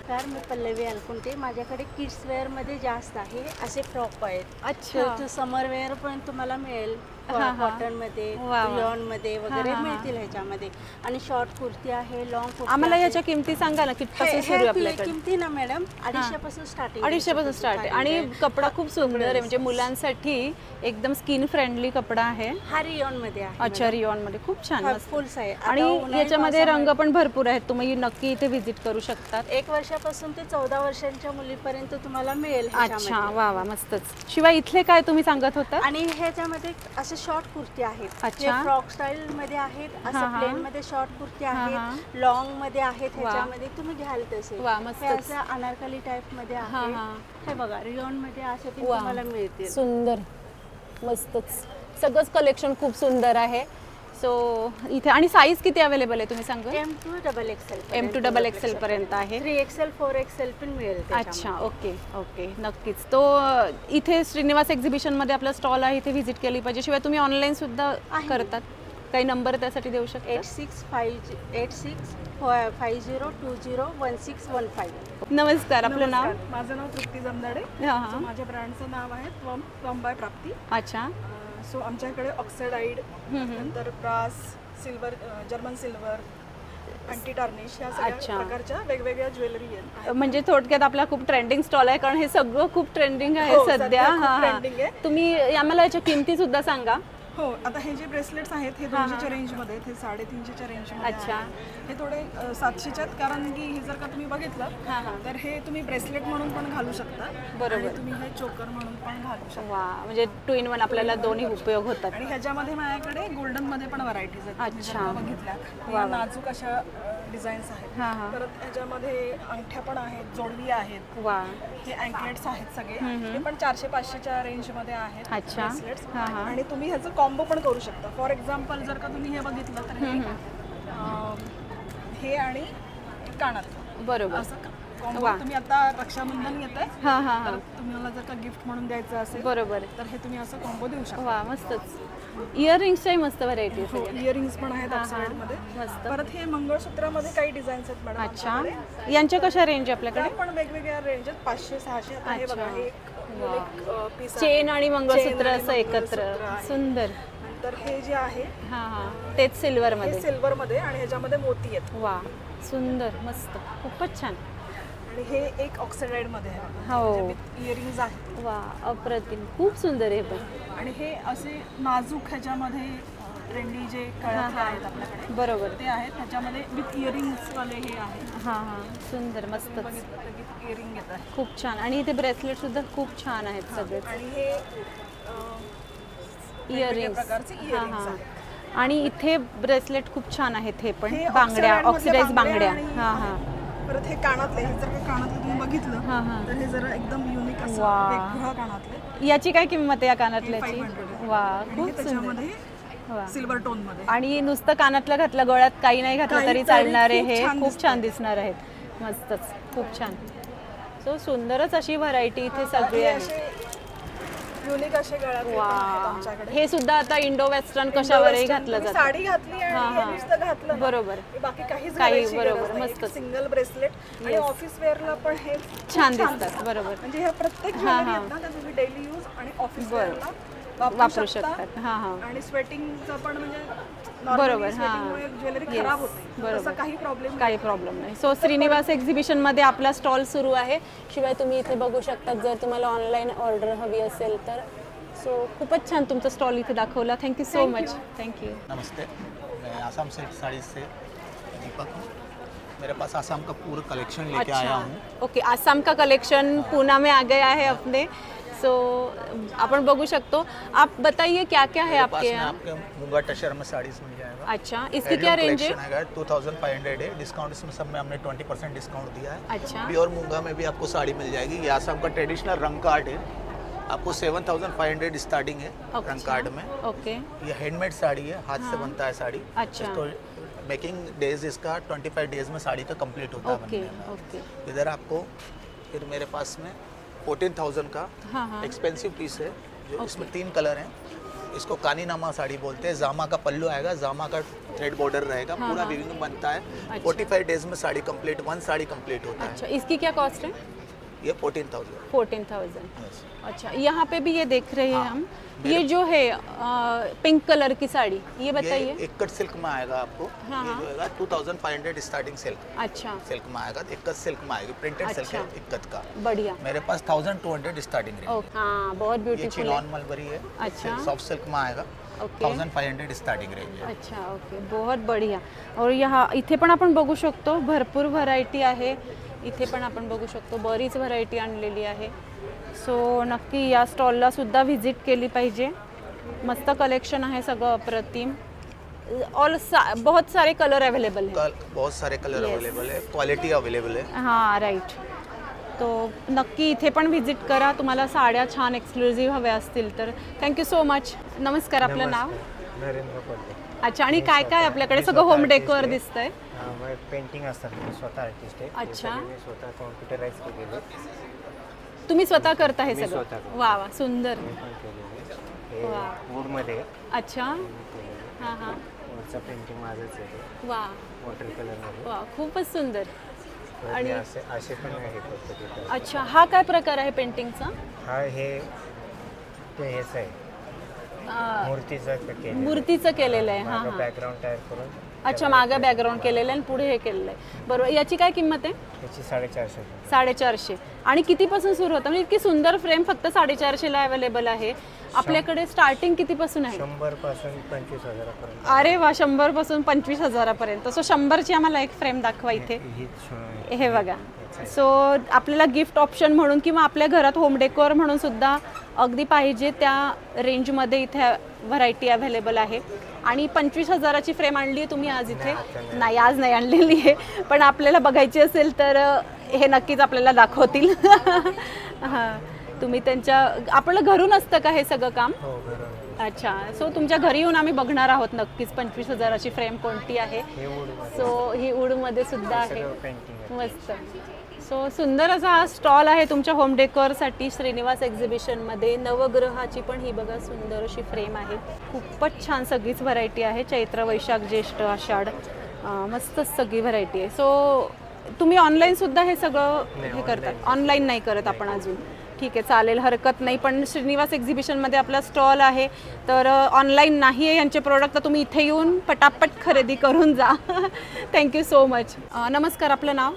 नमस्कार. मी पल्लवी अलकुंटे. माझ्याकडे किड्स वेअरमध्ये जास्त आहे. असे फ्रॉक आहेत. अच्छा. समर वेअर पण तुम्हाला मिळेल. कॉटनमध्ये रिऑनमध्ये वगैरे मिळतील ह्याच्यामध्ये. आणि शॉर्ट कुर्ती आहे. लॉंग कुर्ती. आम्हाला याच्या किमती सांगा ना. कितीपासून सुरू आहे आपल्याकडे? किमती ना मॅडम 250 पासून स्टार्टिंग. 250 पासून स्टार्ट आहे. आणि कपडा खूप सुंदर आहे. म्हणजे मुलांसाठी एकदम स्किन फ्रेंडली कपडा आहे. हा रिऑन मध्ये आहे. अच्छा. रिऑन मध्ये खूप छान फुल आहे. आणि याच्यामध्ये रंग पण भरपूर आहेत. तुम्ही नक्की इथे व्हिजिट करू शकतात. 1 वर्षापासून ते 14 वर्षांच्या मुलीपर्यंत तुम्हाला मिळेल. अच्छा. वा वा. मस्तच. शिवाय इथले काय तुम्ही सांगत होता? आणि ह्याच्यामध्ये असे असे शॉर्ट कुर्ती आहेत. अच्छा. फ्रॉक स्टाईल मध्ये आहेत, असं प्लेन मध्ये शॉर्ट कुर्ती आहेत, लॉंग मध्ये आहेत. ह्याच्यामध्ये तुम्ही घ्याल तसे हे असं अनारकली टाइप मध्ये आहे. हे बघा रिओन मध्ये असे पण तुम्हाला मिळतील. सुंदर, मस्तच. सगळंच कलेक्शन खूप सुंदर आहे. सो इथे आणि साईज किती अवेलेबल आहे तुम्ही सांगा? M2 XL पर्यंत आहे. 3XL 4XL पण मिळेल. अच्छा, ओके ओके, नक्कीच. तो इथे श्रीनिवास एक्झिबिशन मध्ये आपला स्टॉल आहे, इथे व्हिजिट केली पाहिजे. शिवाय तुम्ही ऑनलाईन सुद्धा करतात, काही नंबर त्यासाठी देऊ शकता? 8650201615. नमस्कार, आपलं नाव? माझं नाव तृप्ती जमदाडे. माझ्या ब्रँडचं नाव आहे फ्रॉम बाय प्राप्ती. अच्छा. सो आमच्याकडे ऑक्सिडाइड, नंतर brass, silver, German silver, anti tarnish या सगळ्या प्रकारच्या वेगवेगळ्या ज्वेलरी आहेत. म्हणजे थोडक्यात आपला खूप ट्रेंडिंग स्टॉल आहे, कारण हे सगळं खूप ट्रेंडिंग आहे सध्या. तुम्ही आम्हाला याच्या किमती सुद्धा सांगा. हो, आता हे जे ब्रेसलेट्स आहेत हे 200च्या रेंजमध्ये, हे 350च्या रेंजमध्ये. अच्छा. हे थोडे 700च्या आहेत, कारण की हे जर का तुम्ही बघितलं तर हे तुम्ही ब्रेसलेट म्हणून पण घालू शकता. बरोबर. तुम्ही हे चोकर म्हणून पण घालू शकता. वा, म्हणजे 2 in 1 आपल्याला दोन्ही उपयोग होतात. आणि ह्याच्यामध्ये माझ्याकडे गोल्डन मध्ये पण व्हरायटीज आहेत. अच्छा. बघितल्या नाजूक अशा डिझाईन्स आहेत. परत ह्याच्यामध्ये अंगठ्या पण आहेत, जोडवी आहेत. वा. हे अँकलेट्स आहेत सगळे, हे पण 400-500च्या रेंजमध्ये आहेत. अच्छा. ब्रेसलेट्स. आणि तुम्ही ह्याचं कॉम्बो पण करू शकता. फॉर एक्झाम्पल जर का तुम्ही हे बघितलं तर हे आणि कानातलं. बरोबर. असं कॉम्बो तुम्ही आता रक्षाबंधन येत आहे, तर तुम्हाला जर का गिफ्ट म्हणून द्यायचं असेल बरोबर तर हे तुम्ही असं कॉम्बो देऊ शकता. वा, मस्तच. इयरिंग्सच्याही मस्त व्हरायटी आहे. इयरिंग्स पण आहेत ऑक्सिडाइडमध्ये. मस्त. परत हे मंगळसूत्रामध्ये काही डिझाईन्स आहेत मॅडम. अच्छा. यांच्या कशा रेंज आपल्याकडे? पण वेगवेगळ्या रेंज आहेत, 500-600. हे बघा, हे पीस चेन आणि मंगळसूत्र असं एकत्र. सुंदर. तर हे जे आहे तेच सिल्वर मध्ये, सिल्वर मध्ये, आणि ह्याच्यामध्ये मोती आहेत. वा, सुंदर, मस्त, खूपच छान. आणि हे एक ऑक्सिडाइड मध्ये आहे. हो, इयरिंग्स आहेत. वा, अप्रतिम, खूप सुंदर आहे पण. आणि हे असे नाजूक ह्याच्यामध्ये ट्रेंडी जे कळत आहेत आपल्याकडे बरोबर ते आहेत. ह्याच्यामध्ये विथ इयरिंग्स वाले हे आहेत. सुंदर, मस्त इयरिंग येत आहे. खूप छान. आणि इथे ब्रेसलेट सुद्धा खूप छान आहेत सगळे. आणि हे इयरिंग्स. आणि इथे ब्रेसलेट खूप छान आहेत. हे पण बांगड्या, ऑक्सिडाइज बांगड्या. परत हे कानातले, हे जर का कानातले तुम्ही बघितलं तर हे जरा एकदम युनिक असं वेगळं कानातले. याची काय किंमत आहे या कानातल्याची? वा, खूप सुंदर. सिल्वर टोन मध्ये. आणि नुसतं कानातलं घातलं, गळ्यात काही नाही घातलं तरी चालणार आहे. हे खूप छान दिसणार आहेत. मस्तच, खूप छान. सो सुंदरच अशी व्हरायटी इथे सगळी आहे. युनिक असे गळ्यात आमच्याकडे. हे सुद्धा आता इंडो वेस्टर्न कशावरही घातलं जातं. साडी घातली आणि नुसतं घातलं बरोबर, बाकी काहीच बरोबर. मस्त सिंगल ब्रेसलेट. आणि ऑफिस वेअरला पण हे छान दिसतात. बरोबर. म्हणजे ह्या प्रत्येक ज्वेलरी आहेत ना, त्या तुम्ही डेली यूज आणि ऑफिस वेअरला वापरू शकतात. आणि स्वेटिंगचं पण म्हणजे बरोबर. ज्वेलरी खराब होते. बरोबर, काही प्रॉब्लेम नाही. सो श्रीनिवास एक्झिबिशन मध्ये आपला स्टॉल सुरू आहे. शिवाय तुम्ही इथे बघू शकता जर तुम्हाला ऑनलाईन ऑर्डर हवी असेल तर. सो खूपच छान तुमचा स्टॉल इथे दाखवला. Thank you so much. थँक्यू. नमस्ते, मैं आसाम सिल्क साड़ी से दीपक हूँ. मेरे पास आसाम का पूरा कलेक्शन लेके आया हूँ. ओके, आसाम का कलेक्शन पूना में आ गया है अपने. सो अपन बघू शकतो. आप बताइए क्या क्या है आपके यहाँ? आपके मूंगा टशर में साड़ीज मिल जाएगा. अच्छा, इसकी क्या रेंज है? 2500 है. डिस्काउंट इसमें सब में हमने 20% डिस्काउंट दिया है. अच्छा. प्योर मूंगा में भी आपको साड़ी मिल जाएगी. ये आसाम का ट्रेडिशनल रंग कार्ड है. आपको 7500 स्टार्टिंग है रंग कार्ड में. ओके. ये हैंडमेड साड़ी है, हाथ से बनता है साड़ी. अच्छा. तो मेकिंग डेज इसका 25 डेज में साड़ी का कंप्लीट होता है. ओके. इधर आपको फिर मेरे पास में 14,000 का एक्सपेंसिव पीस है, जो इसमें 3 कलर हैं. इसको कानीनामा साड़ी बोलते हैं. जामा का पल्लू आएगा, जामा का थ्रेड बॉर्डर रहेगा, पूरा वीविंग बनता है. 45 डेज में साड़ी कंप्लीट, 1 साड़ी कंप्लीट होता है. अच्छा, इसकी क्या कॉस्ट है? ये 14,000. 14,000. अच्छा, यहाँ पे भी ये देख रहे हैं हम. ये जो है पिंक कलर की साड़ी, ये बताइए. इक्कत सिल्क में आएगा आपको. ये जो है 2500 स्टार्टिंग सिल्क. अच्छा, सिल्क में आएगा. इक्कत सिल्क में आएगी, प्रिंटेड सिल्क है इक्कत का. बढ़िया. मेरे पास 1200 स्टार्टिंग रेंज. हाँ, बहुत ब्यूटीफुल. ये चिनॉन मलबरी है. अच्छा, सॉफ्ट सिल्क में आएगा. 1500 स्टार्टिंग रेंज है. अच्छा, ओके, बहुत बढ़िया. और यहाँ इथे पण आपण बघू शकतो भरपूर व्हरायटी आहे. इथे पण आपण बघू शकतो बरीच व्हरायटी आणलेली आहे. सो नक्की या स्टॉलला सुद्धा व्हिजिट केली पाहिजे. मस्त कलेक्शन आहे सगळं अप्रतिम. बहुत सारे कलर अवेलेबल है. बहुत सारे कलर अवेलेबल है, क्वालिटी अवेलेबल है. हां राईट. तो नक्की इथे पण व्हिजिट करा. तुम्हाला साड्या छान एक्सक्लुझिव्ह हव्या असतील तर. Thank you so much. नमस्कार, आपलं नाव? नरेंद्र कोल्हे. अच्छा, आणि काय काय आपल्याकडे सगळं होम डेकोर दिसतंय? पेंटिंग असतात, मी स्वतः आर्टिस्ट आहे. अच्छा, मी स्वतः कॉम्प्युटराइज केलेले. तुम्ही स्वतः करता हे सगळं? वा वा, सुंदर. वूड मध्ये. अच्छा, हां हां. वरचा पेंटिंग माझंच आहे. वा, वॉटर कलर मध्ये. वा, खूपच सुंदर. आणि असे पण आहे. अच्छा, हा काय प्रकार आहे पेंटिंगचा? हा हेच आहे, मूर्तीचं केलेलं आहे. हां हां, बॅकग्राऊंड तयार करून. अच्छा, मागे बॅकग्राऊंड केलेलं आहे आणि पुढे हे केलेलं आहे. बरोबर. याची काय किंमत आहे? याची 450. 450. आणि कितीपासून सुरू होतं? म्हणजे इतकी सुंदर फ्रेम फक्त 450ला अवेलेबल आहे. आपल्याकडे स्टार्टिंग कितीपासून आहे? 100 पासून 25,000 पर्यंत. अरे वा, 100 पासून 25,000 पर्यंत. सो 100ची आम्हाला एक फ्रेम दाखवा इथे. हे बघा. सो आपल्याला गिफ्ट ऑप्शन म्हणून किंवा आपल्या घरात होम डेकोर म्हणून सुद्धा अगदी पाहिजे त्या रेंजमध्ये इथे व्हरायटी अवेलेबल आहे. आणि 25,000ची फ्रेम आणली आहे तुम्ही आज इथे? नाही, आज नाही आणलेली आहे, पण आपल्याला बघायची असेल तर हे नक्कीच आपल्याला दाखवतील. हां, तुम्ही त्यांच्या आपलं घरून असतं का हे सगळं काम? अच्छा, सो तुमच्या घरी येऊन आम्ही बघणार आहोत नक्कीच 25,000ची फ्रेम कोणती आहे. सो ही वूडमध्ये सुद्धा आहे. मस्त. सो सुंदर असा हा स्टॉल आहे तुमच्या होम डेकोरसाठी श्रीनिवास एक्झिबिशनमध्ये. नवग्रहाची पण ही बघा सुंदर अशी फ्रेम आहे. खूपच छान सगळीच व्हरायटी आहे. चैत्र, वैशाख, ज्येष्ठ, आषाढ, मस्तच सगळी व्हरायटी आहे. सो तुम्ही ऑनलाईन सुद्धा हे सगळं हे करतात? ऑनलाईन नाही करत आपण अजून? ठीक आहे, चालेल, हरकत नाही. पण श्रीनिवास एक्झिबिशनमध्ये आपला स्टॉल आहे तर ऑनलाईन नाही आहे यांचे प्रोडक्ट, तर तुम्ही इथे येऊन पटापट खरेदी करून जा. Thank you so much. नमस्कार, आपलं नाव?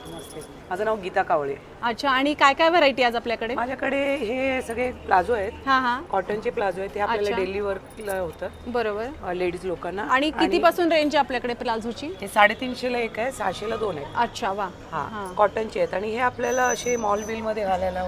माझं नाव गीता कावळे. अच्छा, आणि काय काय व्हरायटी आज आपल्याकडे? माझ्याकडे हे सगळे प्लाझो आहेत. हां हां, कॉटनचे प्लाझो आहेत. ते आपल्याला डेली वर्कला होतं. बरोबर, लेडीज लोकांना. आणि कितीपासून रेंज आहे आपल्याकडे प्लाझोची? हे 350ला एक आहे, 600ला 2 आहेत. अच्छा, वा. हां, कॉटनचे आहेत. आणि हे आपल्याला असे मॉल बिल मध्ये घालायला.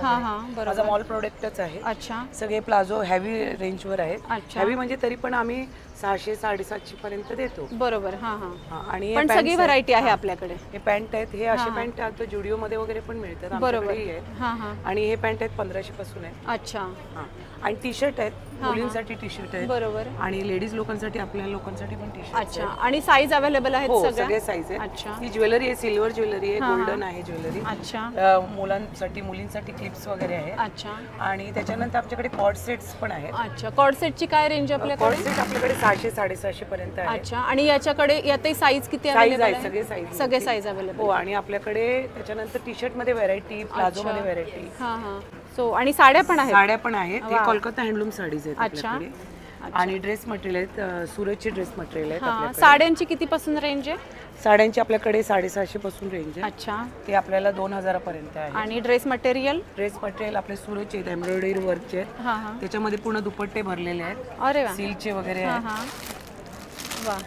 माझा मॉल प्रोडक्टच आहे. अच्छा, सगळे प्लाझो हेवी रेंजवर आहेत. हेवी म्हणजे तरी पण आम्ही 600 750 पर्यंत देतो. बरोबर. हां हां. आणि पण सगळी व्हरायटी आहे आपल्याकडे. हे पॅन्ट आहेत. हे असे पॅन्ट आता जुडिओ मध्ये वगैरे पण मिळतात. बरोबर. हां हां. आणि हे पॅन्ट आहेत 1500 पासून आहेत. अच्छा. हां, आणि टी शर्ट आहेत. मुलींसाठी टी शर्ट आहेत. बरोबर. आणि लेडीज लोकांसाठी, आपल्या लोकांसाठी पण टी शर्ट. अच्छा, आणि साईज अवेलेबल आहेत सगळे साईज आहेत. अच्छा. ही ज्वेलरी आहे, सिल्वर ज्वेलरी आहे, गोल्डन आहे ज्वेलरी. अच्छा. मुलांसाठी, मुलींसाठी क्लिप्स वगैरे आहे. अच्छा. आणि त्याच्यानंतर आपल्याकडे कॉर्ड सेट्स पण आहेत. अच्छा, कॉर्ड सेटची काय रेंज आपल्याकडे? कॉर्ड सेट आपल्याकडे 600 650 पर्यंत आहे. अच्छा, आणि याच्याकडे यातही साईज किती अवेलेबल आहे? सगळे साईज अवेलेबल. हो, आणि आपल्याकडे त्याच्यानंतर टी शर्ट मध्ये व्हरायटी, प्लाझो मध्ये व्हरायटी. हां हां. सो आणि साड्या पण आहेत? साड्या पण आहेत. हे कोलकाता हँडलूम साडीज आहेत आपल्याकडे. अच्छा. आणि ड्रेस मटेरियल आहेत, सुरतचे ड्रेस मटेरियल आहेत आपल्याकडे. साड्यांची कितीपासून रेंज आहे? साड्यांची आपल्याकडे 750 पासून रेंज आहे. अच्छा. ते आपल्याला 2000 पर्यंत आहे. आणि ड्रेस मटेरियल? ड्रेस मटेरियल आपले सुरतचे आहेत, एम्ब्रॉयडरी वर्कचे आहेत. त्याच्यामध्ये पूर्ण दुपट्टे भरलेले आहेत. अरे वा. सिल्कचे वगैरे आहेत. वा.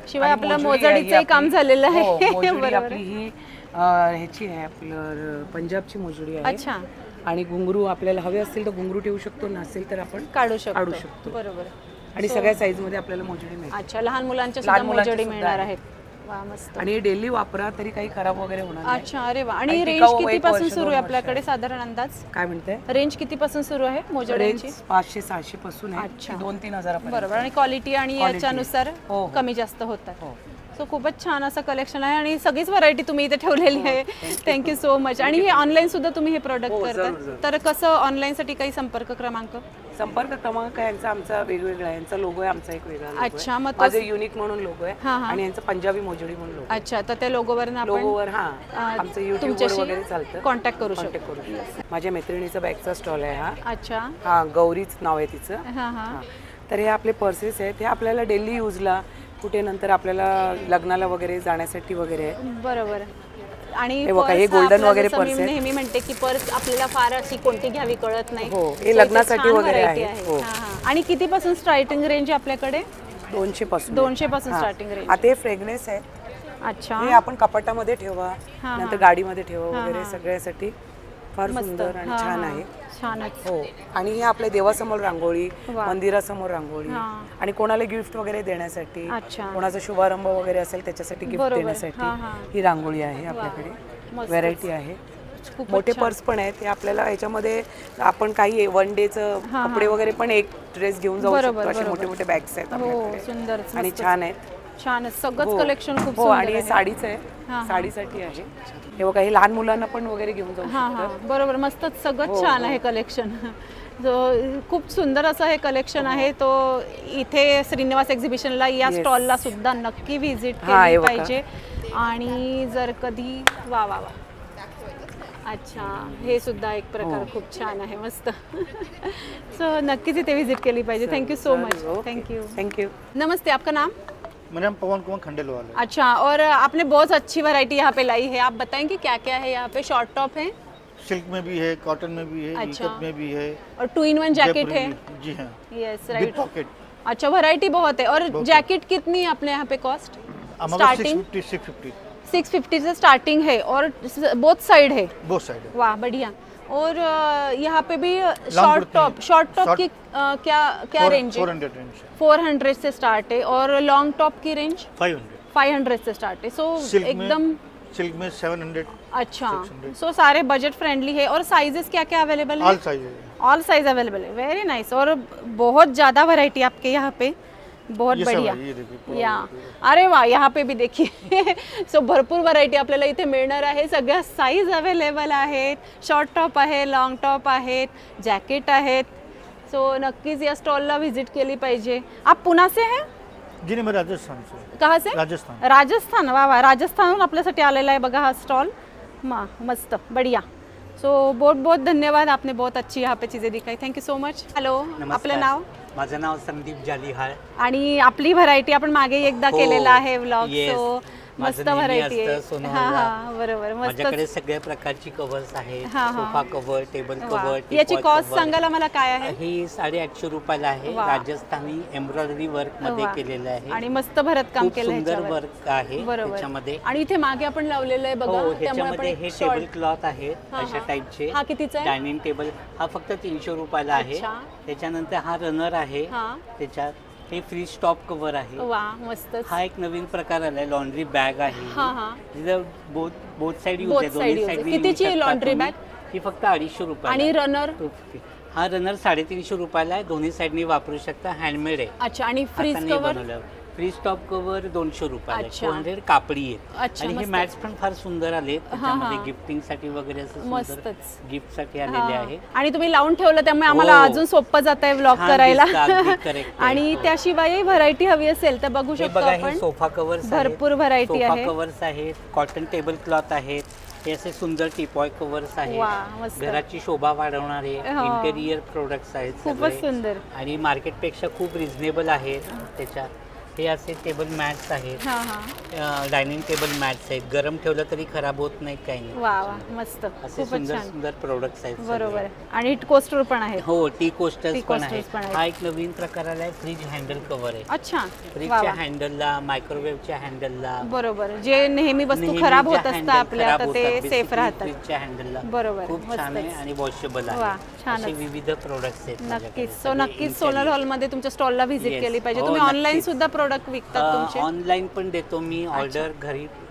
शिवाय आपलं मोजडीचं काम झालेलं आहे. आपली ही ह्याची आहे, आपलं पंजाबची मोजडी आहे. अच्छा. आणि घुंगरू आपल्याला हवे असतील तर घुंगरू ठेवू शकतो, नसेल तर आपण काढू शकतो. बरोबर. आणि सगळ्या साईज मध्ये आपल्याला मोजडी मिळते. अच्छा, लहान मुलांच्या सुद्धा मोजडी मिळणार आहेत. वा, मस्त. आणि डेली वापरा तरी काही खराब वगैरे होणार नाही. अच्छा, अरे वा. आणि रेंज कितीपासून सुरू आहे आपल्याकडे साधारण अंदाज? काय म्हणते? रेंज कितीपासून सुरू आहे मोजड्यांची? 500 600 पासून आहे. अच्छा. 2-3 हजार. बरोबर. आणि क्वालिटी आणि याच्यानुसार कमी जास्त होतात. सो खूपच छान असं कलेक्शन आहे आणि सगळीच व्हरायटी तुम्ही इथे ठेवलेली आहे. Thank you so much. आणि हे ऑनलाईन सुद्धा तुम्ही हे प्रोडक्ट करता, तर कसं ऑनलाईनसाठी काही संपर्क क्रमांक? संपर्क क्रमांक यांचा आमचा वेगवेगळा आहे. यांचा लोगो आहे आमचा एक वेगळा. अच्छा, मग माझं युनिक म्हणून लोगो आहे आणि यांचा पंजाबी मोजडी म्हणून लोगो. अच्छा, तर त्या लोगोवर लोगोवर आमचं युट्यूबवर वगैरे चालतं, कॉन्टॅक्ट करू शकतो. माझ्या मैत्रिणीचा बॅगचा स्टॉल आहे हा. अच्छा. हा, गौरीच नाव आहे तिचं. तर हे आपले पर्सेस आहेत, हे आपल्याला डेली यूजला, कुठे नंतर आपल्याला लग्नाला वगैरे जाण्यासाठी वगैरे आहे. बरोबर. आणि हे गोल्डन वगैरे पर्स आहे. नेहमी म्हणते की पर्स आपल्याला फार अशी कोणती घ्यावी कळत नाही. हो, हे लग्नासाठी वगैरे आहे. हो. आणि कितीपासून स्टार्टिंग रेंज आपल्याकडे? 200 पासून. 200 पासून स्टार्टिंग रेंज. आता हे फ्रेग्रन्स आहे. अच्छा. हे आपण कपाटामध्ये ठेवा, नंतर गाडीमध्ये ठेवा वगैरे सगळ्यासाठी फार सुंदर आणि छान आहे. छानच. हो, आणि हे आपल्या देवासमोर रांगोळी, मंदिरासमोर रांगोळी, आणि कोणाला गिफ्ट वगैरे देण्यासाठी, कोणाचा शुभारंभ वगैरे असेल त्याच्यासाठी गिफ्ट देण्यासाठी ही रांगोळी आहे आपल्याकडे. व्हरायटी आहे. मोठे पर्स पण आहेत. हे आपल्याला याच्यामध्ये आपण काही वन डेचं कपडे वगैरे पण एक ड्रेस घेऊन जाऊ शकतो. असे मोठे मोठे बॅग्स आहेत आपल्याकडे. सुंदर आणि छान आहेत. छान सगळंच कलेक्शन खूप सुंदर आहे. आणि साडीचं आहे, साडीसाठी आहे. हे बघा, हे लहान मुलांना पण वगैरे घेऊन जाऊ शकतो. बरोबर, मस्त सगळं छान आहे कलेक्शन. खूप सुंदर असं हे कलेक्शन आहे. तो इथे श्रीनिवास एक्झिबिशनला या स्टॉलला सुद्धा नक्की व्हिजिट केली पाहिजे. आणि जर कधी वा वा वा, अच्छा, हे सुद्धा एक प्रकार खूप छान आहे, मस्त. सो नक्कीच इथे विजिट केली पाहिजे. Thank you so much. Thank you. नमस्ते, आपका नाम? मेरा नाम पवन कुमार खंडेलवाल है। अच्छा, और आपने बहुत अच्छी वैरायटी यहाँ पे लाई है, आप बताएंगे क्या क्या है यहाँ पे? शॉर्ट टॉप है, सिल्क में भी है, कॉटन में भी है, इकत में भी है, और 2-in-1 जैकेट है। जी हाँ, यस, राइट। पॉकेट। अच्छा, वैरायटी बहुत है। और जैकेट कितनी है अपने यहाँ पे कॉस्ट? स्टार्टिंग 650 से स्टार्टिंग है, और बोथ साइड है। Both side. वाह, बढ़िया। और यहाँ पे भी शॉर्ट टॉप की क्या रेंज है? 400 से स्टार्ट है। और लॉन्ग टॉप की रेंज 500 से स्टार्ट है। सो एकदम सिल्क में 700। अच्छा, सो सारे बजट फ्रेंडली है। और साइजेस क्या क्या अवेलेबल है? ऑल साइज अवेलेबल है। Very nice. और बहुत ज़्यादा वैरायटी आपके यहाँ पे, बहुत बढ़िया। या अरे वा, यहाँ पे भी देखिए। सो भरपूर व्हरायटी आपल्याला इथे मिळणार आहे. सगळ्या साईज अवेलेबल आहेत. शॉर्ट टॉप आहे, लॉन्ग टॉप आहेत, जॅकेट आहेत. सो नक्कीच या स्टॉलला व्हिजिट केली पाहिजे. आप पुणे से हैं? जी नहीं, मैं राजस्थान से। कहाँ से? राजस्थान। राजस्थान, वा वा, राजस्थानहून आपल्यासाठी आलेला आहे बघा हा स्टॉल. मस्त, बढ़िया. सो बहुत बहुत धन्यवाद, आपने बहुत अच्छी यहाँ पे चीज़ें दिखाई. Thank you so much. हॅलो, आपलं नाव? माझं नाव संदीप जालिहाळ. आणि आपली व्हरायटी आपण मागे एकदा केलेला आहे व्लॉग. सो मस्त व्हरायटी आहे. हां, बरोबर, मस्त. माझ्याकडे सगळ्या प्रकारची कव्हर्स आहेत. Sofa cover, table cover. याची कॉस्ट सांगायला मला काय आहे? ही 850 रुपयाला आहे. राजस्थानी एम्ब्रॉयडरी वर्क मध्ये केलेलं आहे. आणि मस्त भरत काम केलं आहे. सुंदर वर्क आहे त्याच्यामध्ये. आणि इथे मागे आपण लावलेलं आहे बघा. त्याच्यामध्ये हे टेबल क्लॉथ आहे अशा टाइपचे. हा कितीचा आहे? डायनिंग टेबल हा फक्त 300 रुपयाला आहे. त्याच्यानंतर हा रनर आहे. त्याच्यात हे फ्री स्टॉप कव्हर आहे. वाह, मस्त. हा एक नवीन प्रकार आलाय. लॉन्ड्री बॅग आहे. बोथ साइड यूज आहे. दोन्ही साइड. कितीची लॉन्ड्री बॅग? ही फक्त 250 रुपये. आणि रनर? हा रनर 350 रुपयाला आहे. दोन्ही साइडनी वापरू शकता. हँडमेड आहे. अच्छा, आणि fridge cover? Fridge top cover 200 रुपयाला. 400 कापडी आहेत. आणि हे मॅट्स पण फार सुंदर आले. त्याच्यामध्ये गिफ्टिंग साठी वगैरे असं गिफ्ट साठी आलेले आहे. आणि तुम्ही लावून ठेवलं त्यामुळे आम्हाला अजून सोपं जात आहे व्लॉग करायला. आणि त्याशिवाय व्हरायटी हवी असेल तर बघू शकतो आपण. सोफा कव्हर्स, भरपूर व्हरायटी आहे. सोफा कव्हर्स आहेत, कॉटन टेबल क्लॉथ आहेत. हे असे सुंदर टीपॉय कव्हर्स आहेत. घराची शोभा वाढवणारे इंटेरियर प्रोडक्ट्स आहेत. खूपच सुंदर. आणि मार्केटपेक्षा खूप रिझनेबल आहेत. त्याच्यात हे असे टेबल मॅट्स आहेत. डायनिंग टेबल मॅट्स आहेत. गरम ठेवलं तरी खराब होत नाही, काही नाही. वा वा, मस्त. असे सुंदर सुंदर प्रोडक्ट्स आहेत. बरोबर. आणि कोस्टर पण आहे. हो, टी कोस्टर्स पण आहेत. हा एक नवीन प्रकार आलाय. फ्रीज हँडल कव्हर आहे. अच्छा, फ्रीजच्या हँडलला, मायक्रोवेव्हच्या हँडलला. बरोबर. जे नेहमी वस्तू खराब होत असतात आपल्या, तर ते सेफ राहतात. फ्रीजच्या हँडलला. बरोबर, खूप छान आहे आणि वॉशेबल आहे. असे विविध प्रोडक्ट्स आहेत. नक्कीच. सो नक्कीच सोनल हॉल मध्ये तुमच्या स्टॉलला व्हिजिट केली पाहिजे. तुम्ही ऑनलाईन सुद्धा प्रोडक्ट विकतात तुमचे? ऑनलाईन पण देतो मी ऑर्डर.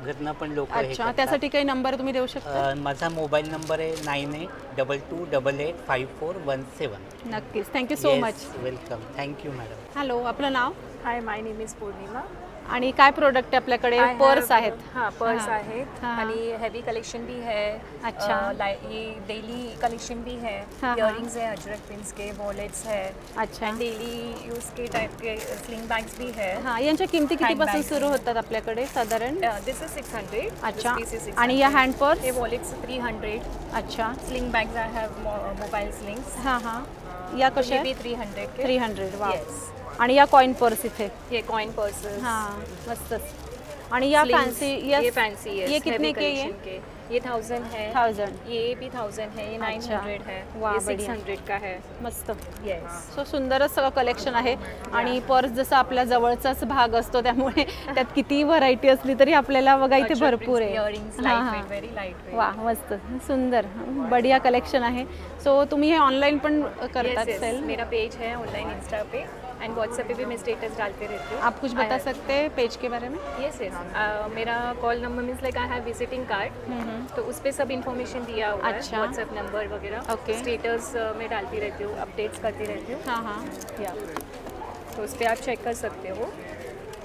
घरनं पण लोक. अच्छा, त्यासाठी काही नंबर तुम्ही देऊ शकता? माझा मोबाईल नंबर आहे 9822885417. नक्कीच. Thank you so much. Welcome. Thank you madam. Hello, आपलं नाव? हाय, माय नेम इज पूर्णिमा. आणि काय प्रोडक्ट आहे आपल्याकडे? पर्स आहेत. हाँ, पर्स आहेत आणि हेवी कलेक्शन भी है. अच्छा, ये डेली कलेक्शन भी है. इयरिंग्स है, अजरक पिन्स के, वॉलेट्स है. अच्छा, डेली यूज के टाइप के स्लिंग बैग्स भी है. हाँ, यांच्या किमती कितीपासून सुरू होतात आपल्याकडे साधारण? दिस इज 600. अच्छा, आणि या हँड पर्स? हे वॉलेट्स 300. अच्छा, sling bags I have mobile slings. हां हां, या कशा? 300 के. 300. वाह. आणि या कॉइन पर्स इथे? हे कॉइन पर्सेस. हां, मस्तच. आणि या फैंसी ये फैंसी है, ये कितने के ये 1000 है, 1000, ये भी 1000 है, ये 900 है, ये 600 का है. मस्त. येस. सो सुंदरच सगळं कलेक्शन आहे आणि पर्स जसं आपल्या जवळचाच भाग असतो त्यामुळे त्यात किती व्हरायटी असली तरी आपल्याला बघा इथे भरपूर आहे. वा मस्त सुंदर बढ़िया कलेक्शन आहे. सो तुम्ही हे ऑनलाइन पण करतात सेल? मेरा पेज है ऑनलाइन इंस्टा पे एंड व्हाट्सएप पे भी मैं स्टेटस डालते रहती हूँ. आप कुछ बता सकते हैं पेज के बारे में? Yes yes. मेरा call number means like I have visiting card, तो उस पर सब इन्फॉर्मेशन दिया हुआ है. व्हाट्सएप नंबर वगैरह. ओके. स्टेटस मैं डालती रहती हूँ, अपडेट्स करती रहती हूँ. हाँ. या तो उस पर आप चेक कर सकते हो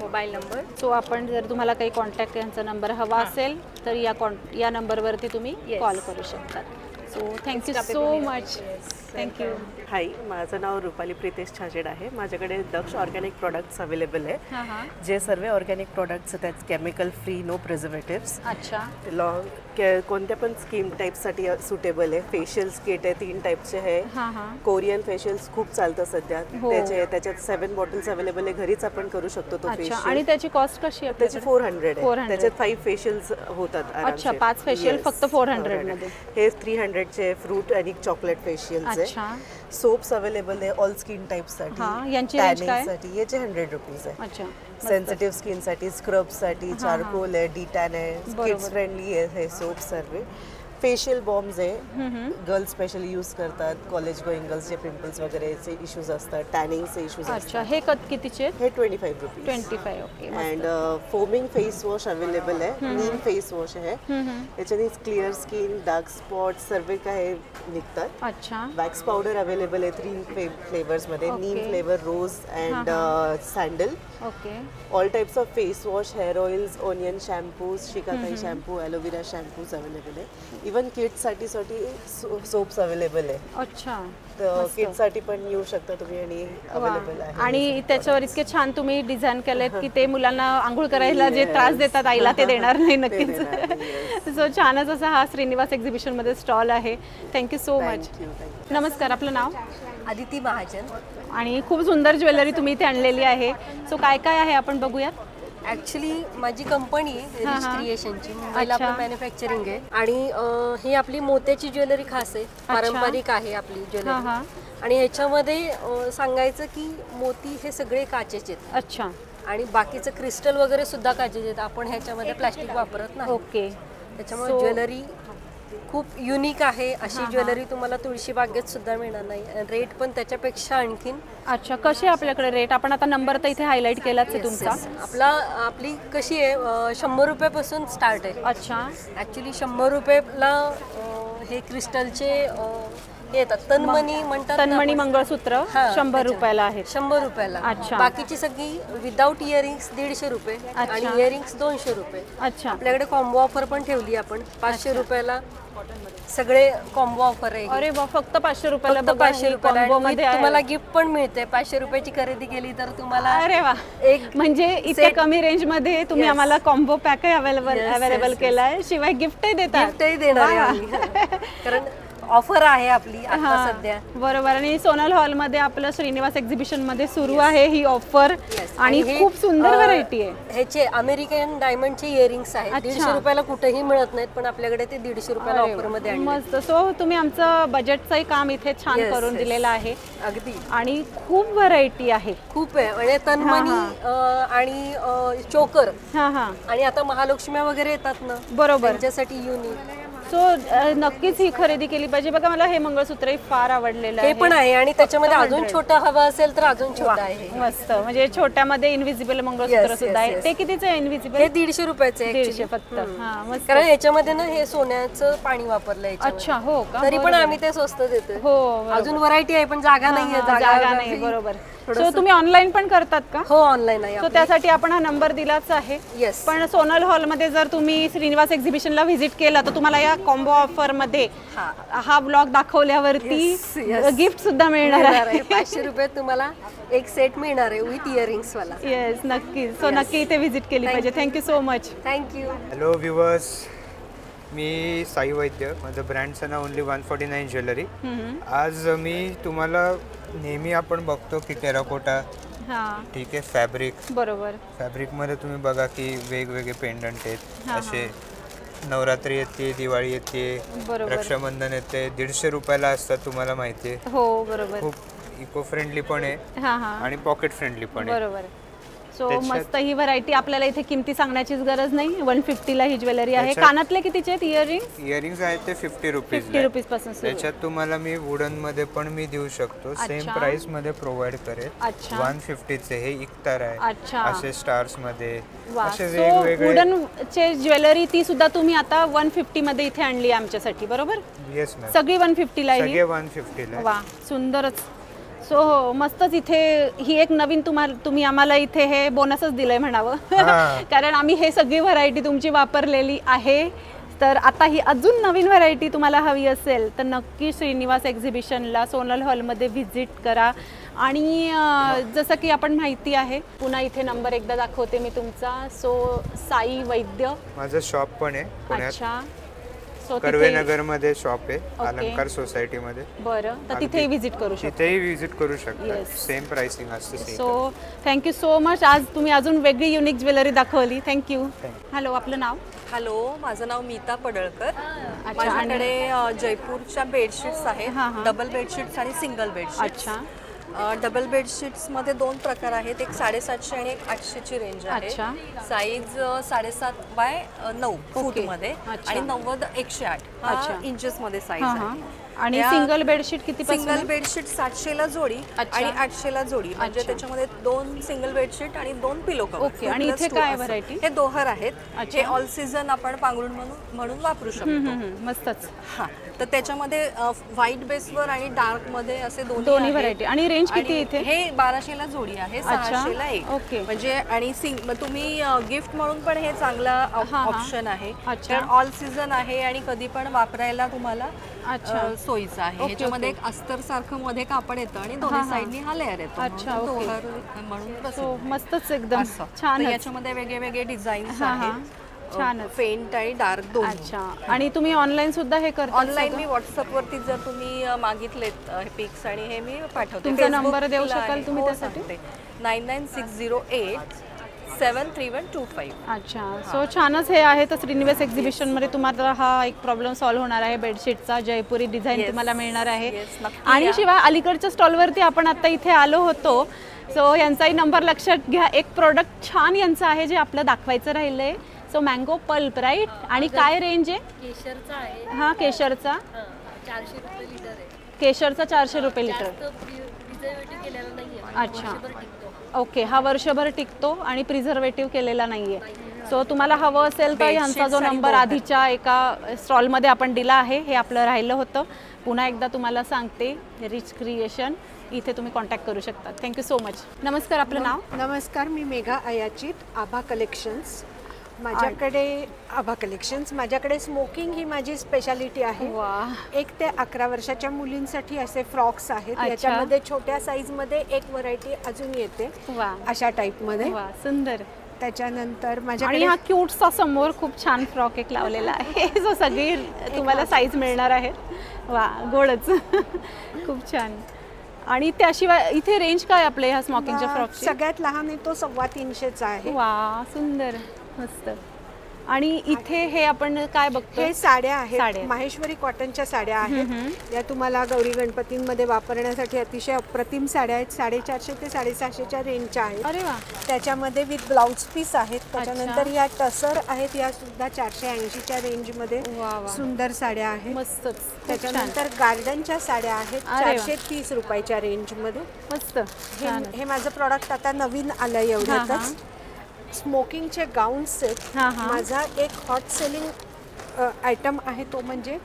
मोबाईल नंबर. सो आपण जर तुम्हाला काही कॉन्टॅक्ट यांचा नंबर हवा असेल तर या नंबरवरती तुम्ही कॉल करू शकता. So thank you so much. Thank you. Hi, माझं नाव रुपाली प्रितेश छाजेड आहे. माझ्याकडे दक्ष ऑर्गॅनिक प्रोडक्ट्स अवेलेबल आहे, जे सर्व ऑर्गॅनिक प्रोडक्ट्स आहेत, केमिकल फ्री, नो प्रिझर्वेटिव्स. अच्छा. कोणत्या पण स्किन टाईपसाठी सुटेबल आहे. फेशियल्स किट आहे 3 टाईपचे आहे. कोरियन फेशियल्स खूप चालतं सध्या. त्याच्यात 7 बॉटल्स अवेलेबल आहे. घरीच आपण करू शकतो तो फेशियल. आणि त्याची कॉस्ट कशी आहे? त्याची 400 आहे. त्याच्यात 5 फेशियल्स होतात. अच्छा, 5 फेशियल फक्त 400 मध्ये. हे 300 चे फ्रूट आणि चॉकलेट फेशियल्स. सोप्स अवेलेबल आहे ऑल स्किन टाइपसाठी. यांची रेंज काय? याचे 100 रुपीज आहे. अच्छा. सेन्सिटिव्ह स्किन साठी, स्क्रब साठी, चारकोल आहे, डिटॅन आहे, किड्स फ्रेंडली आहे हे सोप सर्व. फेशियल बॉम्ब्स आहे, गर्ल्स स्पेशली यूज करतात. कॉलेज गोईंग गर्ल्स जे पिंपल्स वगैरेचे इश्यूज असतात, टॅनिंगचे इश्यूज असतात. अच्छा. हे कितीचे? हे 25 rupees. 25. Okay. And foaming face wash available आहे. नीम फेस वॉश आहे. याच्याने क्लिअर स्किन, डार्क स्पॉट सर्व काय निघतात. अच्छा. वॅक्स पावडर अवेलेबल आहे 3 फ्लेवर्स मध्ये. Neem flavour, rose and sandal. Okay. All types of face wash, hair oils, onion shampoos, shikakai shampoo, aloe vera shampoos available आहे. इवन किड्ससाठी सोप्स अवेलेबल आहे. अच्छा. तर किड्ससाठी पण येऊ शकता तुम्ही आणि अवेलेबल आहे. आणि त्याच्यावर इतके छान तुम्ही डिझाईन केलेत की ते मुलांना आंघोळ करायला जे त्रास देतात आईला ते देणार नाही नक्कीच. सो छानच असा हा श्रीनिवास एक्झिबिशन मध्ये स्टॉल आहे. Thank you so much. नमस्कार, आपलं नाव? आदिती महाजन. आणि खूप सुंदर ज्वेलरी तुम्ही इथे आणलेली आहे. सो काय काय आहे आपण बघूयात. ॲक्च्युली माझी कंपनी आहे रिच क्रिएशनची, मुंबईला आपण मॅन्युफॅक्चरिंग आहे. आणि ही आपली मोत्याची ज्वेलरी खास आहे, पारंपरिक आहे आपली ज्वेलरी. आणि ह्याच्यामध्ये सांगायचं की मोती हे सगळे काचेचे आहेत. अच्छा. आणि बाकीचं क्रिस्टल वगैरे सुद्धा काचेचे आहेत. आपण ह्याच्यामध्ये प्लास्टिक वापरत नाही. ओके. त्याच्यामुळे ज्वेलरी खूप युनिक आहे. अशी ज्वेलरी तुम्हाला तुळशी बागेत सुद्धा मिळणार नाही. रेट पण त्याच्यापेक्षा आणखीन. अच्छा. कसे आपल्याकडे रेट? आपण आता नंबर तर इथे हायलाइट केलाच आहे तुमचा. आपली कशी आहे 100 रुपयापासून स्टार्ट आहे. अच्छा. ॲक्च्युली 100 रुपयाला हे क्रिस्टलचे येतात. तन्मणी म्हणतात. तन्मणी मंगळसूत्र 100 रुपयाला आहे. 100 रुपयाला. अच्छा. बाकीची सगळी विदाउट इयरिंग्स 150 रुपये आणि इयरिंग्स 200 रुपये. अच्छा. आपल्याकडे कॉम्बो ऑफर पण ठेवली आपण 500 रुपयाला. सगळे कॉम्बो ऑफर आहे. अरे वा, फक्त 500 रुपयाला. 500 रुपयाला तुम्हाला गिफ्ट पण मिळते. 500 रुपयाची खरेदी केली तर तुम्हाला. अरे वा. एक म्हणजे इतक्या कमी रेंज मध्ये तुम्ही आम्हाला कॉम्बो पॅक अवेलेबल केलाय, शिवाय गिफ्टही देतात. गिफ्टही देणार कारण ऑफर आहे आपली आता सध्या. बरोबर. आणि सोनल हॉल मध्ये आपलं श्रीनिवास एक्झिबिशन मध्ये सुरू आहे ही ऑफर. आणि खूप सुंदर व्हरायटी आहे. ह्याचे अमेरिकन डायमंडचे इयरिंग्स आहेत. 150 रुपयाला कुठेही मिळत नाहीत, पण आपल्याकडे ते 150 रुपयाला ऑफर मध्ये आहे. मस्त. सो तुम्ही आमचं बजेटचंही काम इथे छान करून दिलेलं आहे. अगदी. आणि खूप व्हरायटी आहे. खूप आहे. म्हणजे तन्मणी आणि चोकर आणि आता महालक्ष्म्या वगैरे येतात ना. बरोबर. त्यांच्यासाठी युनिक. सो नक्कीच ही खरेदी केली पाहिजे. बघा, मला हे मंगळसूत्रही फार आवडलेलं आहे. हे पण आहे आणि त्याच्यामध्ये अजून छोटं हवं असेल तर अजून छोटं आहे. मस्त. म्हणजे छोट्यामध्ये इनव्हिजिबल मंगळसूत्र सुद्धा आहे. ते कितीचं आहे इनव्हिजिबल? हे 150 रुपयाचं आहे. 150 फक्त. कारण याच्यामध्ये ना हे सोन्याचं पाणी वापरलंय. अच्छा. हो का? तरी पण आम्ही ते स्वस्त देतो. हो. अजून व्हरायटी आहे पण जागा नाहीये. जागा नाही. बरोबर. सो तुम्ही ऑनलाईन पण करतात का? हो, ऑनलाईन आहे. सो त्यासाठी आपण हा नंबर दिलाच आहे. पण सोनल हॉल मध्ये जर तुम्ही श्रीनिवास एक्झिबिशनला व्हिजिट केला तर तुम्हाला या कॉम्बो ऑफर मध्ये हा ब्लॉग दाखवल्यावरती गिफ्ट सुद्धा मिळणार आहे. 500 रुपयात तुम्हाला एक सेट मिळणार आहे विथ इयरिंग्स वाला. येस, नक्की. सो नक्की इथे व्हिजिट केली पाहिजे. Thank you so much. Thank you. Hello viewers, मी साई वैद्य, माझं ब्रँडचं नाव ओनली 149 ज्वेलरी. आज मी तुम्हाला नेहमी आपण बघतो की टेराकोटा, ठीक आहे, फॅब्रिक, बरोबर, फॅब्रिकमध्ये तुम्ही बघा की वेगवेगळे पेंडंट आहेत. असे नवरात्री येते, दिवाळी येते, रक्षाबंधन येते, 150 रुपयाला असतात, तुम्हाला माहिती आहे. हो बरोबर. खूप इको फ्रेंडली पण आहे आणि पॉकेट फ्रेंडली पण आहे. बरोबर. सो मस्त ही व्हरायटी. आपल्याला इथे किमती सांगण्याचीच गरज नाही. 150 ला ही ज्वेलरी आहे. कानातले कितीचे आहेत? इयरिंग्स आहेत ते 50 रुपीज पासून. त्याच्यात तुम्हाला मी वुडन मध्ये पण मी देऊ शकतो, सेम प्राइस मध्ये प्रोव्हाइड करेल. 150 चे हे इक्तार आहे, असे स्टार्स मध्ये असे वेगवेगळे वुडन चे ज्वेलरी ती सुद्धा तुम्ही आता 150 मध्ये इथे आणली आमच्यासाठी, बरोबर? येस मॅम, सगळी 150 ला आहे. सगळे 150 ला. वा, सुंदरच. सो मस्तच. इथे ही एक नवीन तुम्ही आम्हाला इथे हे बोनसच दिलंय म्हणावं. कारण आम्ही हे सगळी व्हरायटी तुमची वापरलेली आहे. तर आता ही अजून नवीन व्हरायटी तुम्हाला हवी असेल तर नक्की श्रीनिवास एक्झिबिशनला सोनल हॉलमध्ये व्हिजिट करा. आणि जसं की आपण माहिती आहे, पुन्हा इथे नंबर एकदा दाखवते मी तुमचा. सो साई वैद्य माझं शॉप पण आहे पुण्यात. कर्वेनगर मध्ये शॉप आहे, अलंकार सोसायटी मध्ये. बरं, तर तिथेही व्हिजिट करू शकता. तिथेही व्हिजिट करू शकता. सेम प्राइसिंग असते. So thank you so much. आज तुम्ही अजून वेगळी युनिक ज्वेलरी दाखवली. थँक्यू. हॅलो, आपलं नाव? हॅलो, माझं नाव मीता पडळकर. माझ्याकडे जयपूरच्या बेडशीट्स आहेत, डबल बेडशीट्स आणि सिंगल बेडशीट्स. अच्छा. डबल बेडशीट्समध्ये 2 प्रकार आहेत, एक 750 आणि एक 800ची रेंज आहे. साईज 7.5 बाय 9 फूटमध्ये आणि 90 108 इंचेसमध्ये साईज आहे. आणि सिंगल बेडशीट किती? सिंगल बेडशीट 700 ला जोडी आणि 800 ला जोडी. म्हणजे त्याच्यामध्ये 2 सिंगल बेडशीट आणि 2 पिलो कव्हर. ओके. आणि इथे काय व्हरायटी? हे दोहर आहेत. हे ऑल सीझन आपण पांघरुण म्हणून वापरू शकतो. मस्तच. हा, तर त्याच्यामध्ये व्हाईट बेसवर आणि डार्क मध्ये असे दोन्ही व्हरायटी. आणि रेंज किती इथे? हे 1200 ला जोडी आहे, 600 ला एक. ओके. म्हणजे आणि तुम्ही गिफ्ट म्हणून पण हे चांगला ऑप्शन आहे. कारण ऑल सीझन आहे आणि कधी पण वापरायला तुम्हाला सोयीचा आहे. ह्याच्यामध्ये एक अस्तर सारखं मध्ये कापड येतं आणि दोन्ही साइडनी हा लेअर येतो. अच्छा. म्हणून मस्तच एकदम छान. याच्यामध्ये वेगळे वेगळे डिझाईन्स आहेत, छान, फेंट आणि डार्क दोन्ही. अच्छा. आणि तुम्ही ऑनलाईन सुद्धा हे करता? ऑनलाईन मी व्हॉट्सअप वरती जर तुम्ही मागितलेत पिक्स आणि हे मी पाठवते. तुमचा नंबर देऊ शकाल तुम्ही त्यासाठी? 99608 73125. अच्छा. सो छानच हे आहे. तर श्रीनिवास एक्झिबिशन मध्ये तुम्हाला हा एक प्रॉब्लेम सॉल्व्ह होणार आहे. बेडशीटचा जयपुरी डिझाईन तुम्हाला मिळणार आहे. आणि शिवाय अलीकडच्या स्टॉलवरती आपण आता इथे आलो होतो. सो यांचाही नंबर लक्षात घ्या. एक प्रोडक्ट छान यांचं आहे जे आपलं दाखवायचं राहिलंय. So mango pulp, right? आणि काय रेंज आहे? केशरचा आहे. हा, केशरचा 400 रुपये लिटर आहे. केशरचा 400 रुपये लिटर. अच्छा. ओके. हा वर्षभर टिकतो आणि प्रिझर्वेटिव्ह केलेला नाहीये. सो तुम्हाला हवं असेल तर यांचा जो नंबर आधीच्या एका स्टॉलमध्ये आपण दिला आहे, हे आपलं राहिलं होतं. पुन्हा एकदा तुम्हाला सांगते, रिच क्रिएशन, इथे तुम्ही कॉन्टॅक्ट करू शकता. Thank you so much. नमस्कार, आपलं नाव? नमस्कार, मी मेघा अयाचित, आभा कलेक्शन्स. माझ्याकडे स्मोकिंग ही माझी स्पेशालिटी आहे. एक ते 11 वर्षाच्या मुलींसाठी असे फ्रॉक्स आहेत. याच्यामध्ये छोट्या साईज मध्ये एक व्हरायटी अजून येते अशा टाइप मध्ये. सुंदर. त्याच्यानंतर माझ्याकडे हा क्यूटचा समोर खूप छान फ्रॉक एक लावलेला आहे, जो सगळी तुम्हाला साईज मिळणार आहे. वा, गोडच. खूप छान. आणि त्याशिवाय इथे रेंज काय आपल्या ह्या स्मोकिंगच्या फ्रॉकची? सगळ्यात लहान आहे तो 325चा आहे. वा, सुंदर, मस्त. आणि इथे हे आपण काय बघतो? हे साड्या आहेत, माहेश्वरी कॉटनच्या साड्या आहेत. या तुम्हाला गौरी गणपतींमध्ये वापरण्यासाठी अतिशय अप्रतिम साड्या आहेत. 450 ते 750च्या रेंजच्या आहेत. अरे वा. त्याच्यामध्ये विथ ब्लाउज पीस आहेत. त्याच्यानंतर या टसर आहेत, या सुद्धा 480च्या रेंजमध्ये सुंदर साड्या आहेत. मस्तच. त्याच्यानंतर गार्डनच्या साड्या आहेत 430 रुपयाच्या रेंजमध्ये. मस्त. हे माझं प्रॉडक्ट आता नवीन आलं एवढ्यातच. स्मोकिंगचे गाऊन्स आहेत. माझा एक हॉट सेलिंग आयटम आहे तो म्हणजे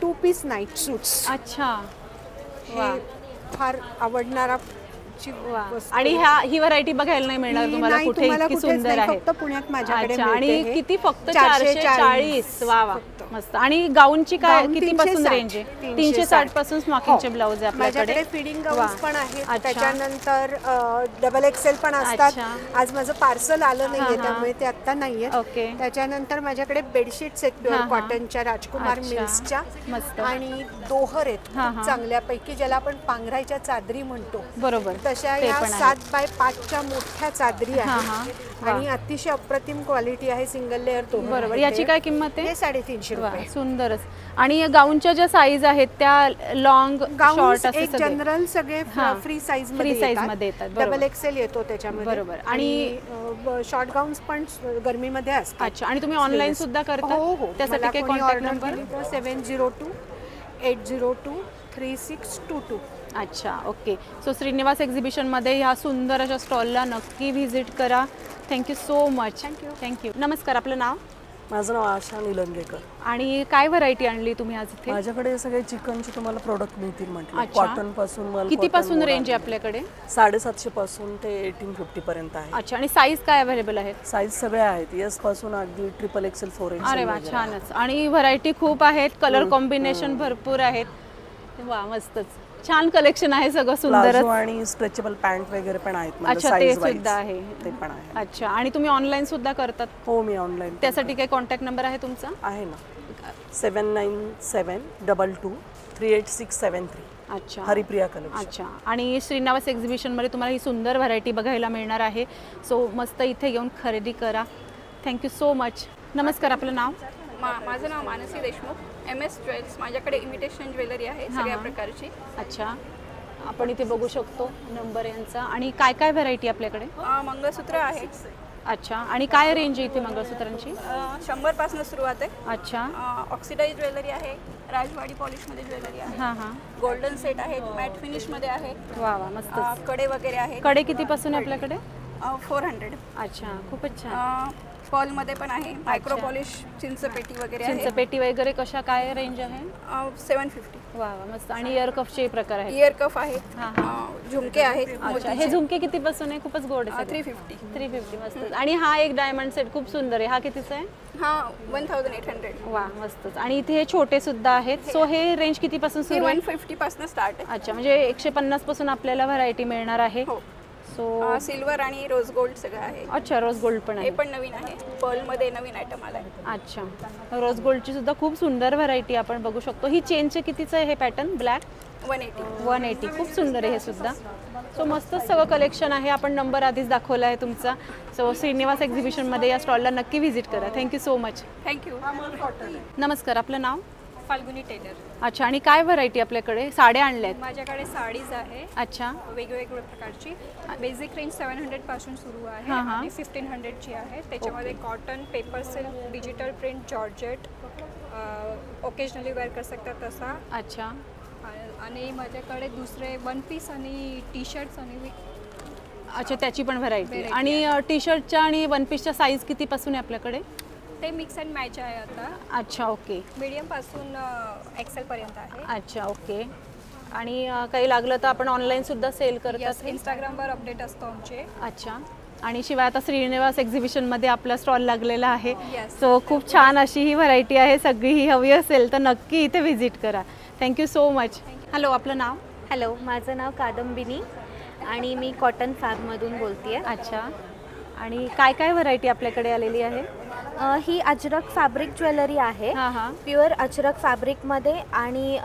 2 पीस नाईट सूट्स. अच्छा. हे फार आवडणारा आणि ही व्हरायटी बघायला नाही मिळणार तुम्हाला कुठे? इतकी सुंदर आहे. फक्त पुण्यात माझ्याकडे. आणि किती? फक्त 440. वा वा, मस्त. आणि गाऊनची काय किती पासून रेंज आहे? 360 पासून स्मोकिंगचे ब्लाउज आहे आपल्याकडे. फिडिंग गाऊन्स पण आहेत, त्याच्यानंतर डबल एक्सेल पण असतात. आज माझं पार्सल आलं नाहीये त्यामुळे ते आता नाहीये. त्याच्यानंतर माझ्याकडे बेडशीट्स आहेत प्युअर कॉटनच्या राजकुमार मिल्सच्या आणि दोहर आहेत खूप चांगल्यापैकी, ज्याला आपण पांघरायच्या चादरी म्हणतो. बरोबर. तशा या 7 बाय 5च्या मोठ्या चादरी आहेत आणि अतिशय अप्रतिम क्वालिटी आहे. सिंगल लेअर तो. बरोबर. याची काय किंमत आहे? 350 रुपये. सुंदरच. आणि गाऊनच्या ज्या साईज आहेत त्या लॉंग शॉर्ट असे एक जनरल सगळे फ्री साईज मध्ये येतात. डबल एक्सेल येतो त्याच्यामध्ये. बरोबर. आणि शॉर्ट गाऊन्स पण गरमीमध्ये असतात. अच्छा. आणि तुम्ही ऑनलाईन सुद्धा करता? हो. त्यासाठी काय कॉन्टॅक्ट नंबर? 7028023622. अच्छा. ओके. सो श्रीनिवास एक्झिबिशनमध्ये ह्या सुंदर अशा स्टॉलला नक्की व्हिजिट करा. Thank you so much. थँक्यू. नमस्कार. आपलं नाव? माझं नाव आशा निलंगेकर. आणि काय व्हरायटी आणली तुम्ही आज इथे? माझ्याकडे सगळे चिकनचे तुम्हाला प्रोडक्ट मिळतील म्हटलं. कॉटन पासून किती पासून रेंज आहे आपल्याकडे? 750 पासून ते 1850 पर्यंत आहे. अच्छा. आणि साईज काय अवेलेबल आहेत? साईज सगळ्या आहेत, एस पासून अगदी ट्रिपल एक्सेल 4XL. अरे वा, छानच. आणि व्हरायटी खूप आहेत, कलर कॉम्बिनेशन भरपूर आहेत. वा, मस्तच. छान कलेक्शन आहे सगळं सुंदर. आणि स्ट्रेचेबल पॅन्ट वगैरे पण आहेत. अच्छा, ते सुद्धा आहे. ते पण आहे. अच्छा. आणि तुम्ही ऑनलाईन सुद्धा करतात? हो, मी ऑनलाईन. त्यासाठी काही कॉन्टॅक्ट नंबर आहे तुमचा? आहे ना, 7972238673. अच्छा. हरिप्रिया कलेक्शन. अच्छा. आणि श्रीनिवास एक्झिबिशनमध्ये तुम्हाला ही सुंदर व्हरायटी बघायला मिळणार आहे. सो मस्त इथे येऊन खरेदी करा. Thank you so much. नमस्कार. आपलं नाव? माझं नाव मानसी देशमुख. MS jewels. माझ्याकडे इमिटेशन ज्वेलरी आहे सगळ्या प्रकारची. अच्छा. आपण इथे बघू शकतो नंबर यांचा. आणि काय काय व्हरायटी आपल्याकडे? मंगळसूत्र आहे. अच्छा. आणि काय रेंज आहे इथे मंगळसूत्रांची? 100 पासून सुरुवात आहे. अच्छा. ऑक्सिडाइज ज्वेलरी आहे, राजवाडी पॉलिशमध्ये ज्वेलरी आहे, गोल्डन सेट आहे, मॅट फिनिशमध्ये आहे. वा वा, मस्त. कडे वगैरे आहे. कडे किती पासून आहे आपल्याकडे? 400. अच्छा, खूपच छान. पर्लमध्ये पण आहे, मायक्रो पॉलिश चिंचपेटी वगैरे आहे. चिंचपेटी वगैरे कशा काय रेंज आहे? 750. वा वा, मस्त. आणि इयर कफचे प्रकार आहेत? इयर कफ आहेत, झुमके आहेत. अच्छा. हे झुमके किती पासून आहे? खूपच गोड आहे. 350. मस्त. आणि हा एक डायमंड सेट खूप सुंदर आहे. हा कितीचा आहे? हा 1800. वा, मस्तच. आणि इथे हे छोटे सुद्धा आहेत. सो हे रेंज किती पासून सुरू आहे? 150 पासून स्टार्ट आहे. अच्छा. म्हणजे 150 पासून आपल्याला व्हरायटी मिळणार आहे. सो सिल्वर आणि रोज गोल्ड सगळं आहे. अच्छा. रोज गोल्ड पण आहे. हे पण नवीन आहे, पर्लमध्ये नवीन आयटम आलाय. अच्छा. रोज गोल्डची सुद्धा खूप सुंदर व्हरायटी आपण बघू शकतो. ही चेनचे कितीचं आहे हे पॅटर्न? ब्लॅक 180. खूप सुंदर आहे हे सुद्धा. सो मस्तच सगळं कलेक्शन आहे. आपण नंबर आधीच दाखवला आहे तुमचा. सो श्रीनिवास एक्झिबिशनमध्ये या स्टॉलला नक्की व्हिजिट करा. Thank you so much. थँक्यू. नमस्कार. आपलं नाव? फाल्गुनी टेलर. अच्छा. आणि काय व्हरायटी आपल्याकडे? साड्या आणल्या आहेत? माझ्याकडे साडीज आहे. अच्छा. वेगवेगळ्या प्रकारची. बेसिक रेंज 700 पासून सुरू आहे आणि 1500ची आहे. त्याच्यामध्ये cotton, paper silk, digital print, georgette, occasionally wear कर सकतात तसा. अच्छा. आणि माझ्याकडे दुसरे 1 पीस आणि टी शर्ट्स आणि. अच्छा, त्याची पण व्हरायटी. आणि टी शर्टच्या आणि 1 पीसच्या साईज कितीपासून आहे आपल्याकडे? ते मिक्स अँड मॅच आहे आता. अच्छा. ओके. मीडियम पासून एक्सेल पर्यंत आहे. अच्छा. ओके. आणि काही लागलं तर आपण ऑनलाईन सुद्धा सेल करतात? इंस्टाग्रामवर अपडेट असतो आमचे. अच्छा. आणि शिवाय आता श्रीनिवास एक्झिबिशनमध्ये आपला स्टॉल लागलेला आहे. सो खूप छान अशी ही व्हरायटी आहे. सगळी ही हवी असेल तर नक्की इथे व्हिजिट करा. Thank you so much. हॅलो, आपलं नाव? हॅलो, माझं नाव कादंबिनी आणि मी कॉटन फॅबमधून बोलते आहे. अच्छा. आणि काय काय व्हरायटी आपल्याकडे आलेली आहे? ही अजरक फॅब्रिक ज्वेलरी आहे. प्युअर अजरक फॅब्रिकमध्ये आणि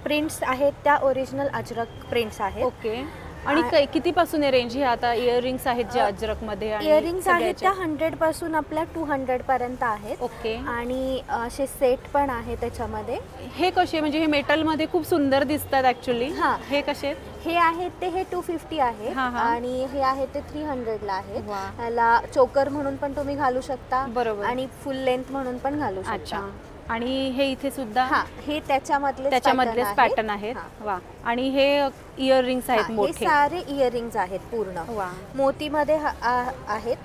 प्रिंट्स आहेत त्या ओरिजिनल अजरक प्रिंट्स आहेत. ओके. आणि कितीपासून आहे रेंज? हे आता इयरिंग्स आहेत जे अजरकमध्ये? इयरिंग्स आहेत त्या 100 पासून आपल्या 200 पर्यंत आहेत. ओके. आणि असे सेट पण आहे त्याच्यामध्ये. हे कसे, म्हणजे हे मेटलमध्ये खूप सुंदर दिसतात ॲक्च्युली. हे कसे? हे आहेत ते हे 250 आहे आणि हे आहे ते 300ला आहे. ह्याला चोकर म्हणून पण तुम्ही घालू शकता. बरोबर. आणि फुल लेंथ म्हणून पण घालू शकता. अच्छा. आणि हे इथे सुद्धा हे त्याच्यामधलेच पॅटर्न आहेत. वा. आणि हे इयरिंग्स आहेत मोठे? हे सारे इयरिंग्स आहेत पूर्ण. वा. मोतीमध्ये आहेत.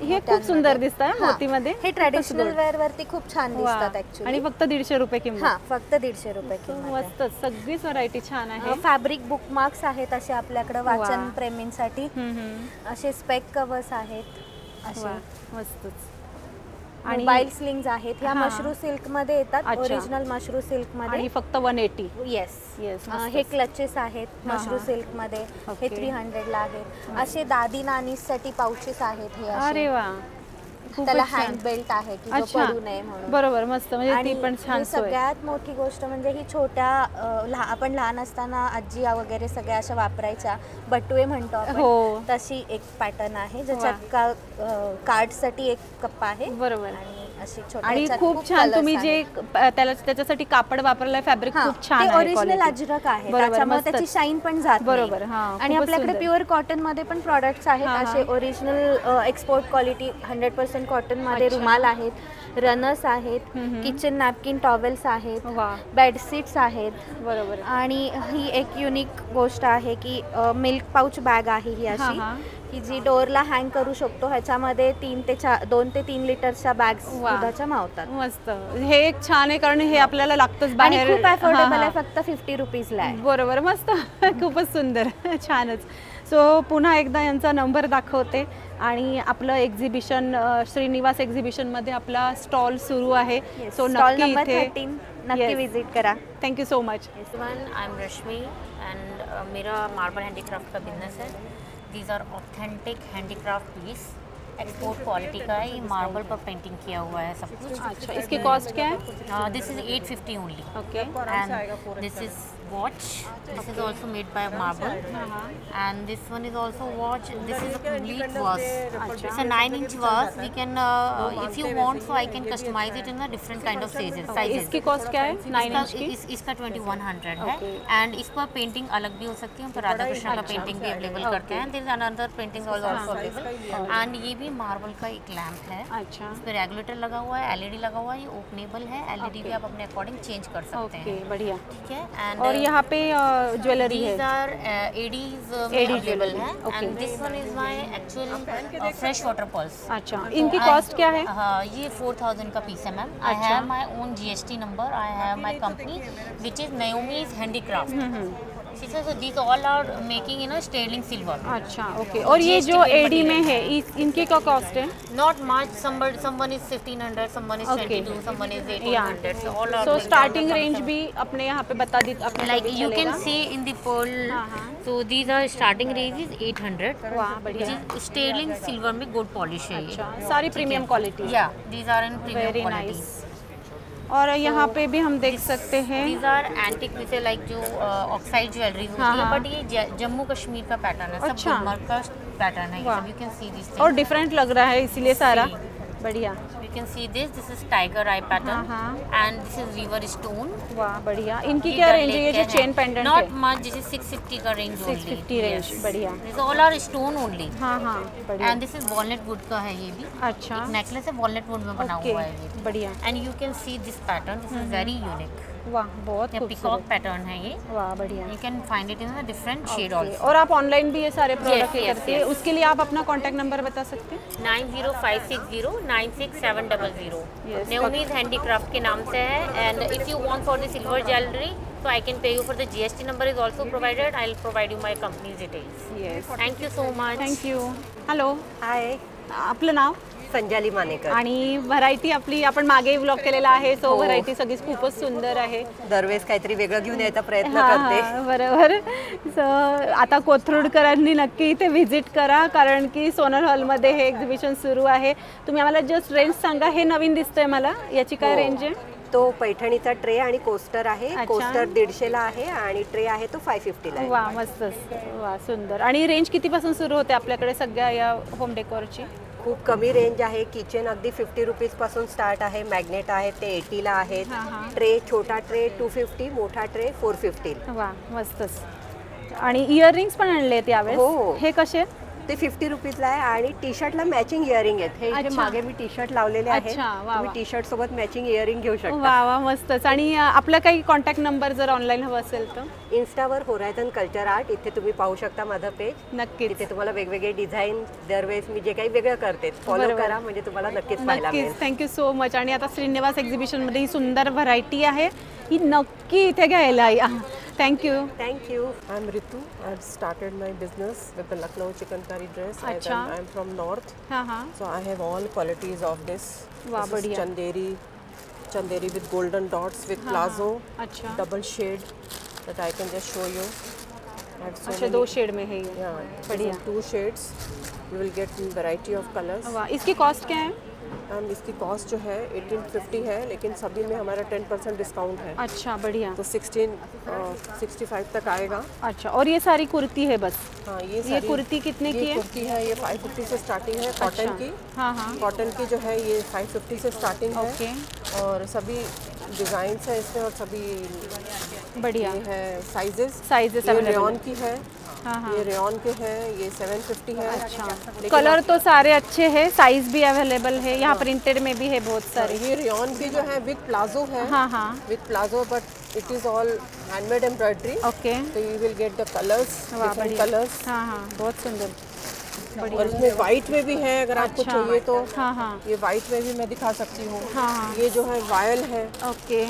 हे खूप सुंदर दिसतात मोतीमध्ये. हे ट्रेडिशनल वेअर वरती खूप छान दिसतात ऍक्च्युअली. आणि फक्त 150 रुपये किंमत? फक्त 150 रुपये किंमत. मस्त. सगळीच व्हरायटी छान आहे. फॅब्रिक बुकमार्क्स आहेत असे आपल्याकडे वाचन प्रेमींसाठी. असे स्पेक कव्हर्स आहेत असे. मस्तच. मोबाईल स्लिंग्स आहेत, ह्या मशरू सिल्क मध्ये येतात, ओरिजिनल मशरू सिल्क मध्ये, आणि फक्त 180. Yes yes. हे क्लचेस आहेत मशरू सिल्क मध्ये, हे 300 ला आहेत. असे दादी नानीसाठी पाउचेस आहेत हे. अरे वा, त्याला हँड बेल्ट आहे की जो पडू नये म्हणून. बरोबर, मस्त. म्हणजे ती पण छान सोय. सगळ्यात मोठी गोष्ट म्हणजे ही छोट्या आपण लहान असताना आजी वगैरे सगळ्या अशा वापरायच्या, बटुए म्हणतो आपण, तशी एक पॅटर्न आहे ज्याच्यात कार्डसाठी एक कप्पा आहे. बरोबर. आणि खूप छान तुम्ही जे त्याच्यासाठी कापड वापरलंय, फॅब्रिक खूप छान आहे, ओरिजिनल अजरक आहे, त्याच्यामुळे त्याची शाईन पण जात. बरोबर. आणि आपल्याकडे प्युअर कॉटन मध्ये पण प्रॉडक्ट्स आहेत असे ओरिजिनल एक्सपोर्ट क्वालिटी 100% कॉटन मध्ये. रुमाल आहेत, रनर्स आहेत, किचन नॅपकिन टॉवेल्स आहेत, बेडशीट्स आहेत. बरोबर. आणि ही एक युनिक गोष्ट आहे की मिल्क पाउच बॅग आहे ही अशी की जी डोअरला हँग करू शकतो. ह्याच्यामध्ये 2 ते 3 लिटरच्या बॅग्स दुधाच्या मावतात. मस्त. हे एक छान आहे कारण हे आपल्याला लागतंच बाहेर. खूप अफोर्डेबल आहे, फक्त 50 रुपीजला आहे. बरोबर, मस्त. खूपच सुंदर, छानच. सो पुन्हा एकदा यांचा नंबर दाखवते. आणि आपलं एक्झिबिशन श्रीनिवास एक्झिबिशनमध्ये आपला स्टॉल सुरू आहे. सो नक्की इथे नक्की विजिट करा. Thank you so much. I am Rashmi end मेरा मार्बल हैंडीक्राफ्ट का बिजनेस है. These are authentic handicraft piece, export quality का है. ये मार्बल पर पेंटिंग किया हुआ है सब कुछ. अच्छा, इसकी कॉस्ट क्या है? This is 850 only. Okay. And this is watch. This is also made by marble. And this one is also watch. This is a complete vase. It's a 9 inch vase. We can if you want so I can customise it in a different kind of sizes. इसकी cost क्या है? 9 inch की इसका 2100 है. End इस पर painting अलग भी हो सकती है. हम राधा कृष्ण का पेंटिंग भी अवेलेबल करते हैं. There is another painting also available. And ये भी मार्बल का एक लैंप है. अच्छा. इस पे रेगुलेटर लगा हुआ है, एलईडी लगा हुआ है. ये ओपनेबल है. एलईडी भी आप अपने अकॉर्डिंग चेंज कर सकते हैं. बढ़िया. ठीक है. एंड और यहाँ पे ज्वेलरी है. These are ADs अवेलेबल है. End this one is my actual fresh water purse. अच्छा. इनकी कॉस्ट क्या है? हाँ, ये 4000 का पीस है ma'am. I have my own GST number. I have my company which is Nayomi's handicraft. So these all are making in a sterling silver. अच्छा, okay. और ये जो एडी में है इनकी क्या कॉस्ट है? Not much. Someone is 1500, someone is 22, someone is 1800. So all are. So starting range भी अपने यहाँ पे बता दी. Like you can see in the pearl. So these are starting range is 800. वाह, बढ़िया. Sterling silver में gold polish है. अच्छा, सारी premium quality. Yeah, these are in premium quality. और यहाँ पे भी हम देख सकते हैं. These are antique पीसे लाइक जो ऑक्साइड ज्वेलरी होती है, बट ये जम्मू कश्मीर का पैटर्न है. सब गुलमर्ग का पैटर्न है. You can see this. और डिफरेंट लग रहा है इसीलिए सारा. बढ़िया. You can see this is tiger eye pattern. And this is river stone. वाह, बढ़िया. इनकी क्या रेंज है? ये जो चेन पेंडेंट है? Not much. This is 650 का रेंज only. 650 रेंज. बढ़िया. These all are stone only. हाँ, बढ़िया. And this is walnut wood का है ये भी. अच्छा. नेकलेस है walnut wood में बना हुआ है ये. बढ़िया. And you can see this pattern. This is very unique. वाह, बहुत खूबसूरत. पीकॉक पैटर्न है ये. वाह, बढ़िया. You can find it in a different shade also. और आप ऑनलाइन भी ये सारे प्रोडक्ट करते हैं. उसके लिए आप अपना कांटेक्ट नंबर बता सकते हैं? 9056096700. Naomi's Handicraft के नाम से है. And if you want for the silver jewelry, so I can pay you for the GST number is also provided. I'll provide you my company's details. Yes. Thank you so much. Thank you. Hello. Hi. आपलं नाव? संजाली मानेकर. आणि variety आपली आपण मागे vlog केलेला आहे. So variety सगळी खूपच सुंदर आहे. दरवेळेस काहीतरी वेगळं घेऊन यायचा प्रयत्न करते. बरोबर. सो आता कोथरूडकरांनी नक्की इथे व्हिजिट करा कारण की सोनल हॉलमध्ये हे एक्झिबिशन सुरू आहे. तुम्ही आम्हाला जस्ट रेंज सांगा. हे नवीन दिसतंय मला. याची काय रेंज आहे? तो पैठणीचा ट्रे आणि कोस्टर आहे. कोस्टर 150 ला आहे आणि ट्रे आहे तो 550 ला आहे. वा, मस्त. वा, सुंदर. आणि रेंज कितीपासून सुरू होते आपल्याकडे सगळ्या या होम डेकोरची? खूप कमी रेंज आहे. किचन अगदी 50 रुपीज पासून स्टार्ट आहे. मॅग्नेट आहेत ते 80 ला आहेत. ट्रे छोटा ट्रे 250, मोठा ट्रे 450. वा, मस्तच. आणि इयरिंग्स पण आणले आहेत यावेळेस. हो. हे कसे? ते 50 रुपीजला आहे आणि टी शर्टला मॅचिंग इयरिंग आहेत. हे इथे मागे मी टी शर्ट लावलेले आहेत. तुम्ही टी शर्ट सोबत मॅचिंग इयरिंग घेऊ शकता. वा वा, मस्तच. आणि आपला काही कॉन्टॅक्ट नंबर जर ऑनलाईन हवं असेल तर? इन्स्टावर होरायझन कल्चर आर्ट इथे तुम्ही पाहू शकता माझं पेज. नक्की. इथे तुम्हाला वेगवेगळे डिझाईन दरवेळेस मी जे काही वेगळं करते फॉलो करा म्हणजे तुम्हाला नक्कीच पाहायला मिळेल. Thank you so much. आणि आता श्रीनिवास एक्झिबिशनमध्ये ही सुंदर व्हरायटी आहे. ही नक्की इथे घ्यायला या. Thank you. Thank you. I'm Ritu. I've started my business with the Lucknow chikankari dress. I'm from North. So I have all qualities of this. Wow, this is Chanderi with golden dots with plazo. Double shade that I can just show you. अच्छा 2 shade में है ये। बढ़िया। 2 shades. You will get variety of colors. वाह, इसकी cost क्या है? इसकी कॉस्ट जो है 1850 है, लेकिन सभी में हमारा 10% डिस्काउंट है। अच्छा, बढ़िया। तो 1665 तक आएगा। अच्छा, और ये सारी कुर्ती है बस? हाँ, ये कुर्ती कितने की है? कुर्ती है ये 550 से स्टार्टिंग है कॉटन की। कॉटन की जो है ये 550 से स्टार्टिंग है। और सभी डिजाइन्स है इसमें और सभी बढ़िया है। साइजेस रेयॉन की है। ये रेयॉन के हैं, ये 750 है। अच्छा, कलर तो सारे अच्छे हैं, साइज भी अवेलेबल है, यहाँ प्रिंटेड में भी है बहुत सारे। ये रेयॉन की जो है विद प्लाजो है। With palazzo, but it is all handmade embroidery. Okay, तो you will get the colours, different colours. बहुत सुंदर। और इसमें वाइट में भी है, अगर आपको चाहिए तो। ये वाइट में भी मैं दिखा सकती हूँ। ये जो है वायल है। ओके,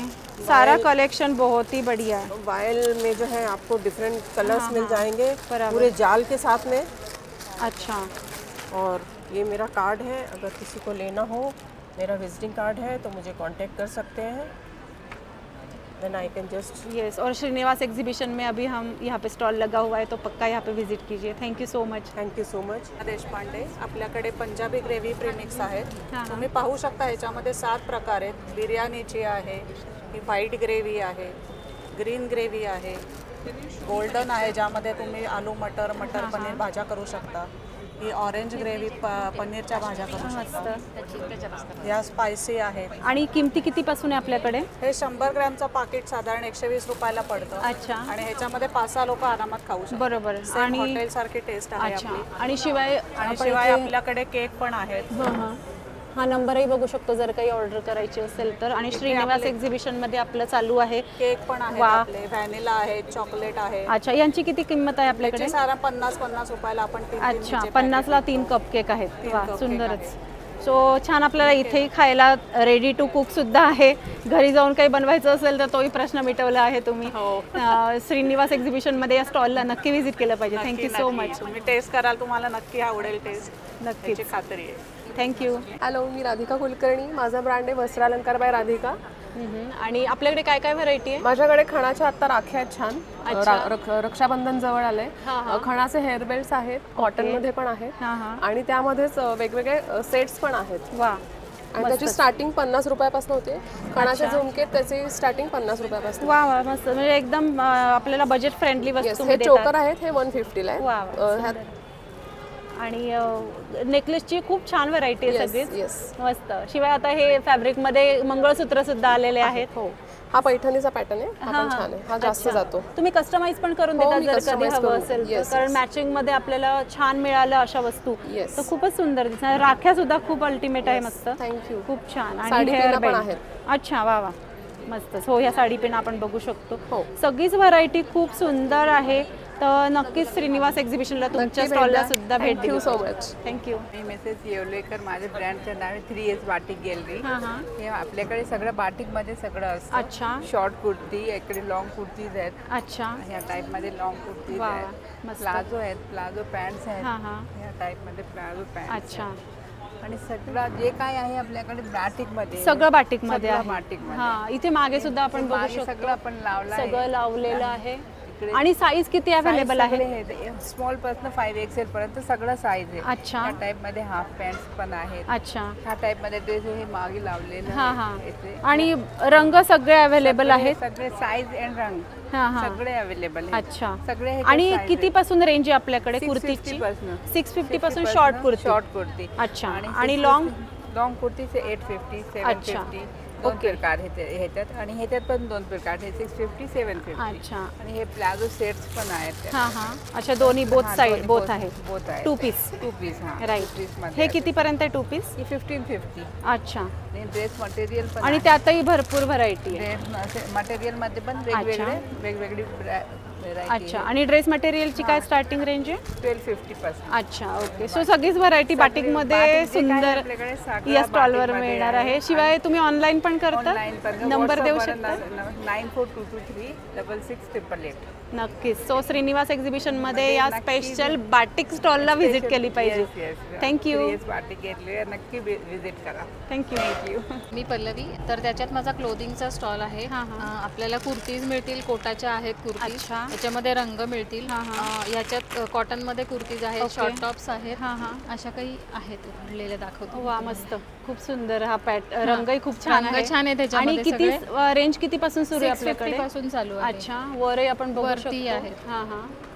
सारा कलेक्शन बहुत ही बढ़िया है। वायल में जो है आपको डिफरेंट कलर्स मिल जाएंगे पूरे जाल के साथ में। अच्छा, और ये मेरा कार्ड है, अगर किसी को लेना हो, मेरा विजिटिंग कार्ड है, तो मुझे कांटेक्ट कर सकते हैं। Then I can just yes, और श्रीनिवास एग्जीबिशन में अभी हम यहाँ पे स्टॉल लगा हुआ है, तो पक्का यहाँ पे विजिट कीजिए। Thank you so much. Thank you so much. Deshpande, आपल्याकडे पंजाबी ग्रेव्ही प्रीमिक्स आहेत। तुम्ही पाहू शकता ह्याच्यामध्ये 7 प्रकार आहेत। बिर्याणीची आहे, ही व्हाईट ग्रेव्ही आहे, ग्रीन ग्रेव्ही आहे, गोल्डन आहे ज्यामध्ये तुम्ही आलू मटर पनीर भाज्या करू शकता। ही ऑरेंज ग्रेव्ही पनीरच्या भाज्या करू शकता। या स्पायसी आहेत। आणि किमती कितीपासून आहे आपल्याकडे? हे 100 ग्रॅमचं पाकिट साधारण 120 रुपयाला पडतं। अच्छा, आणि ह्याच्यामध्ये 5-6 लोक आरामात खाऊ शकतात। बरोबर, आणि हॉटेल सारखी टेस्ट आहे आपली। आणि शिवाय आपल्याकडे केक पण आहेत। हा नंबरही बघू शकतो जर काही ऑर्डर करायची असेल तर। आणि श्रीनिवास एक्झिबिशन मध्ये आपलं चालू आहे। केक पण आहे आपले, व्हॅनिला आहे, चॉकलेट आहे। अच्छा, यांची किती किंमत आहे आपल्याकडे? सारा 50 रुपयाला आपण 3 अच्छा, 50 ला 3 कप केक आहेत। वाह, सुंदरच। सो छान, आपल्याला इथेही खायला रेडी टू कुक सुद्धा आहे। घरी जाऊन काही बनवायचं असेल तर तोही प्रश्न मिटवला आहे तुम्ही। श्रीनिवास एक्झिबिशन मध्ये या स्टॉलला नक्की व्हिजिट केलं पाहिजे। Thank you so much. तुम्ही टेस्ट कराल, तुम्हाला नक्की आवडेल टेस्ट, नक्कीची खात्री आहे। थँक्यू। हॅलो, मी राधिका कुलकर्णी, माझा ब्रँड आहे वस्त्रालंकार बाय राधिका। आणि आपल्याकडे काय काय व्हरायटी आहे? माझ्याकडे खणाच्या आत्ता राख्या आहेत छान। रक्षाबंधन जवळ आलंय। खणाचे हेअर बेल्ट्स आहेत, कॉटन मध्ये पण आहेत, आणि त्यामध्येच वेगवेगळे सेट्स पण आहेत। वा, आणि त्याची स्टार्टिंग 50 रुपयापासून होते। खणाचे झुमके त्याची स्टार्टिंग 50 रुपयापासून। वा वा, मस्त, म्हणजे एकदम आपल्याला बजेट फ्रेंडली वस्तू हे चोकर आहेत, हे 150 ला आहे। आणि नेकलेसची खूप छान व्हरायटी आहे सगळी, मस्त। शिवाय आता हे फॅब्रिक मध्ये मंगळसूत्र सुद्धा आलेले आहेत। हो, हा पैठणीचा पॅटर्न आहे, हा पण छान आहे, हा जास्त जातो। तुम्ही कस्टमाइज पण करून देता जर कधी हवं असेल तर, कारण मॅचिंग मध्ये आपल्याला छान मिळालं अशा वस्तू तर खूपच सुंदर दिसणार। राख्या सुद्धा खूप अल्टिमेट आहे, मस्त, थँक्यू, खूप छान। आणि हेअर बेल्ट, अच्छा, वा वा, मस्त। हो, या साडी पण आपण बघू शकतो। सगळीच व्हरायटी खूप सुंदर आहे, तर नक्कीच श्रीनिवास एक्झिबिशनला तुमच्या स्टॉलला सुद्धा भेट देऊ। So much, thank you. मी मिसेस येवलेकर, माझ्या ब्रँडचं नाव आहे 3S बाटिक गॅलरी। हे आपल्याकडे सगळं बाटिकमध्ये सगळं असतं। अच्छा, शॉर्ट कुर्ती, इकडे लॉंग कुर्तीज आहेत। अच्छा, ह्या टाईपमध्ये लॉंग कुर्तीज आहेत, प्लाझो आहेत, प्लाझो पॅन्ट्स आहेत, ह्या टाईपमध्ये प्लाझो पॅन्ट्स। अच्छा, आणि सगळं जे काय आहे आपल्याकडे बाटिकमध्ये, सगळं बाटिकमध्ये आहे। बाटिकमध्ये, हां, इथे मागे सुद्धा आपण बघू शकतो, सगळं आपण लावलं आहे, सगळं लावलेलं आहे। आणि साईज किती अवेलेबल आहे? स्मॉल पासून 5XL पर्यंत सगळं साईज आहे। अच्छा, या टाइप मध्ये हाफ पॅन्ट्स पण आहेत। अच्छा, ह्या टाइप मध्ये ड्रेस हे मागे लावलेले आहेत। आणि रंग सगळे अवेलेबल आहेत, सगळे साईज एंड रंग सगळे अवेलेबल आहेत। अच्छा, सगळे। आणि किती पासून रेंज आहे आपल्याकडे कुर्तीची? 650 पासून शॉर्ट कुर्ती। अच्छा, आणि लॉंग कुर्तीचे 850, 750 दोन प्रकार ह्याच्यात, आणि ह्याच्यात पण 2 प्रकार आहेत, 650, 750। अच्छा, आणि हे प्लाझो सेट्स पण आहेत। अच्छा, दोन्ही बोथ साइड बोथ आहेत, 2 पीस। हां, राईट। हे किती पर्यंत आहे 2 पीस? 1550। अच्छा, ड्रेस मटेरियल पण, आणि त्यातही भरपूर व्हरायटी आहे। मटेरियल मध्ये पण वेगवेगळी अच्छा, आणि ड्रेस मटेरियलची काय स्टार्टिंग रेंज आहे? 1250 अच्छा, ओके. सो सगळीच व्हरायटी बाटिक मध्ये सुंदर या स्टॉलवर मिळणार आहे. शिवाय तुम्ही ऑनलाईन पण करता? नंबर देऊ शकता? 9422366888. नक्कीच. सो श्रीनिवास एक्झिबिशन मध्ये या स्पेशल बाटिक स्टॉलला व्हिजिट केली पाहिजे. थँक्यू. बाटिक घेतली नक्की व्हिजिट करा. थँक्यू. मी पल्लवी. तर त्याच्यात माझा क्लोथिंगचा स्टॉल आहे. आपल्याला कुर्तीज मिळतील, कोटाच्या आहेत कुर्तीज, त्याच्यामध्ये रंग मिळतील. याच्यात कॉटन मध्ये कुर्तीज आहेत, शॉर्ट टॉप्स आहेत, अशा काही आहेत उघडलेले दाखवतो. वा, मस्त, खूप सुंदर. हा रंगही खूप छान आहे. छान आहे त्याच्यामध्ये. आणि किती रेंज किती पासून सुरू आहे आपल्याकडे? 650 पासून चालू आहे. अच्छा, वरही आपण बघू शकतो.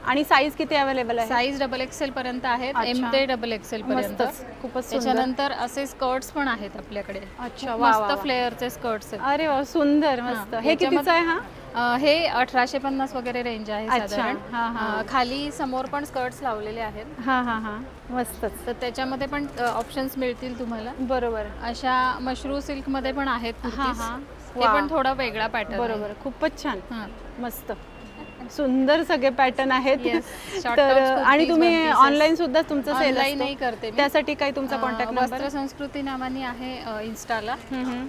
आणि साईज किती अवेलेबल आहे? साईज XXL पर्यंत आहेत, M ते XXL पर्यंत. खूपच त्याच्यानंतर असे स्कर्ट्स पण आहेत आपल्याकडे. अच्छा, मस्त फ्लेअरचे स्कर्ट्स आहेत. अरे वा, सुंदर, मस्त. हे कितीचं आहे? हे 1850 वगैरे रेंज आहे साधारण. खाली समोर पण स्कर्ट्स लावलेले आहेत. मस्त. तर त्याच्यामध्ये पण ऑप्शन्स मिळतील तुम्हाला. बरोबर. अशा मशरू सिल्क मध्ये पण आहेत. हे पण थोडा वेगळा पॅटर्न. बरोबर, खूपच छान, मस्त, सुंदर सगळे पॅटर्न आहेत. तर आणि तुम्ही ऑनलाईन सुद्धा तुमचं सेल नाही करते, त्यासाठी काही तुमचा कॉन्टॅक्ट नंबर? वस्त्र संस्कृती नावाने आहे इन्स्टाला.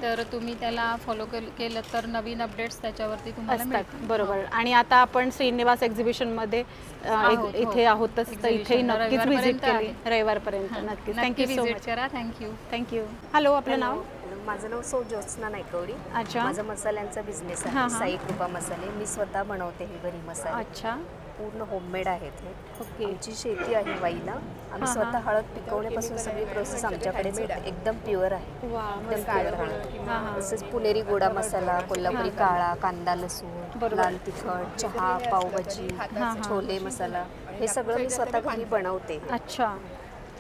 तर तुम्ही त्याला फॉलो केलं तर नवीन अपडेट्स त्याच्यावरती तुम्हाला मिळतात. बरोबर. आणि आता आपण श्रीनिवास एक्झिबिशन मध्ये इथे आहोतच, तर इथे नक्कीच व्हिजिट केली रविवारपर्यंत. नक्कीच. Thank you so much. Thank you. Hello, आपलं नाव? माझं नाव सौ ज्योत्स्ना नायकवडी. अच्छा. माझा मसाल्यांचा बिझनेस आहे, साई कृपा मसाले. मी स्वतः बनवते हे घरी मसाले. अच्छा. पूर्ण होममेड आहेत हे. ओके. आमची शेती आहे वाईला. आम्ही स्वतः हळद पिकवण्यापासून सगळी प्रोसेस आमच्याकडेच होते. एकदम प्युअर आहे. एकदम प्युअर हळद. तसेच पुणेरी गोडा मसाला, कोल्हापुरी काळा, कांदा लसूण, लाल तिखट, चहा, पावभाजी, छोले मसाला, हे सगळं मी स्वतः घरी बनवते. अच्छा.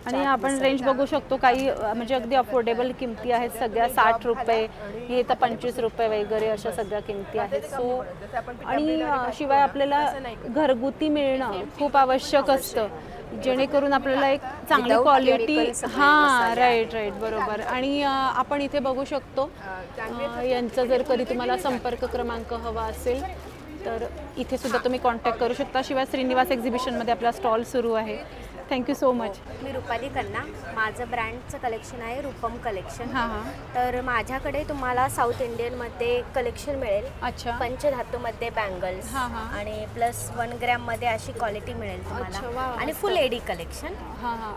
आणि आपण रेंज बघू शकतो, काही म्हणजे अगदी अफोर्डेबल किमती आहेत सगळ्या. 60 रुपये, हे तर 25 रुपये वगैरे अशा सगळ्या किमती आहेत. सो आणि शिवाय आपल्याला घरगुती मिळणं खूप आवश्यक असतं, जेणेकरून आपल्याला एक चांगली क्वालिटी. राईट, बरोबर. आणि आपण इथे बघू शकतो यांचा जर कधी तुम्हाला संपर्क क्रमांक हवा असेल तर इथे सुद्धा तुम्ही कॉन्टॅक्ट करू शकता. शिवाय श्रीनिवास एक्झिबिशनमध्ये आपला स्टॉल सुरू आहे. Thank you so much. मी रुपाली कन्ना. माझं ब्रँडचं कलेक्शन आहे रूपम कलेक्शन. तर माझ्याकडे तुम्हाला साऊथ इंडियनमध्ये कलेक्शन मिळेल. अच्छा. पंचधातूमध्ये बँगल्स आणि प्लस 1 ग्रॅममध्ये अशी क्वालिटी मिळेल तुम्हाला. आणि फुल एडी कलेक्शन.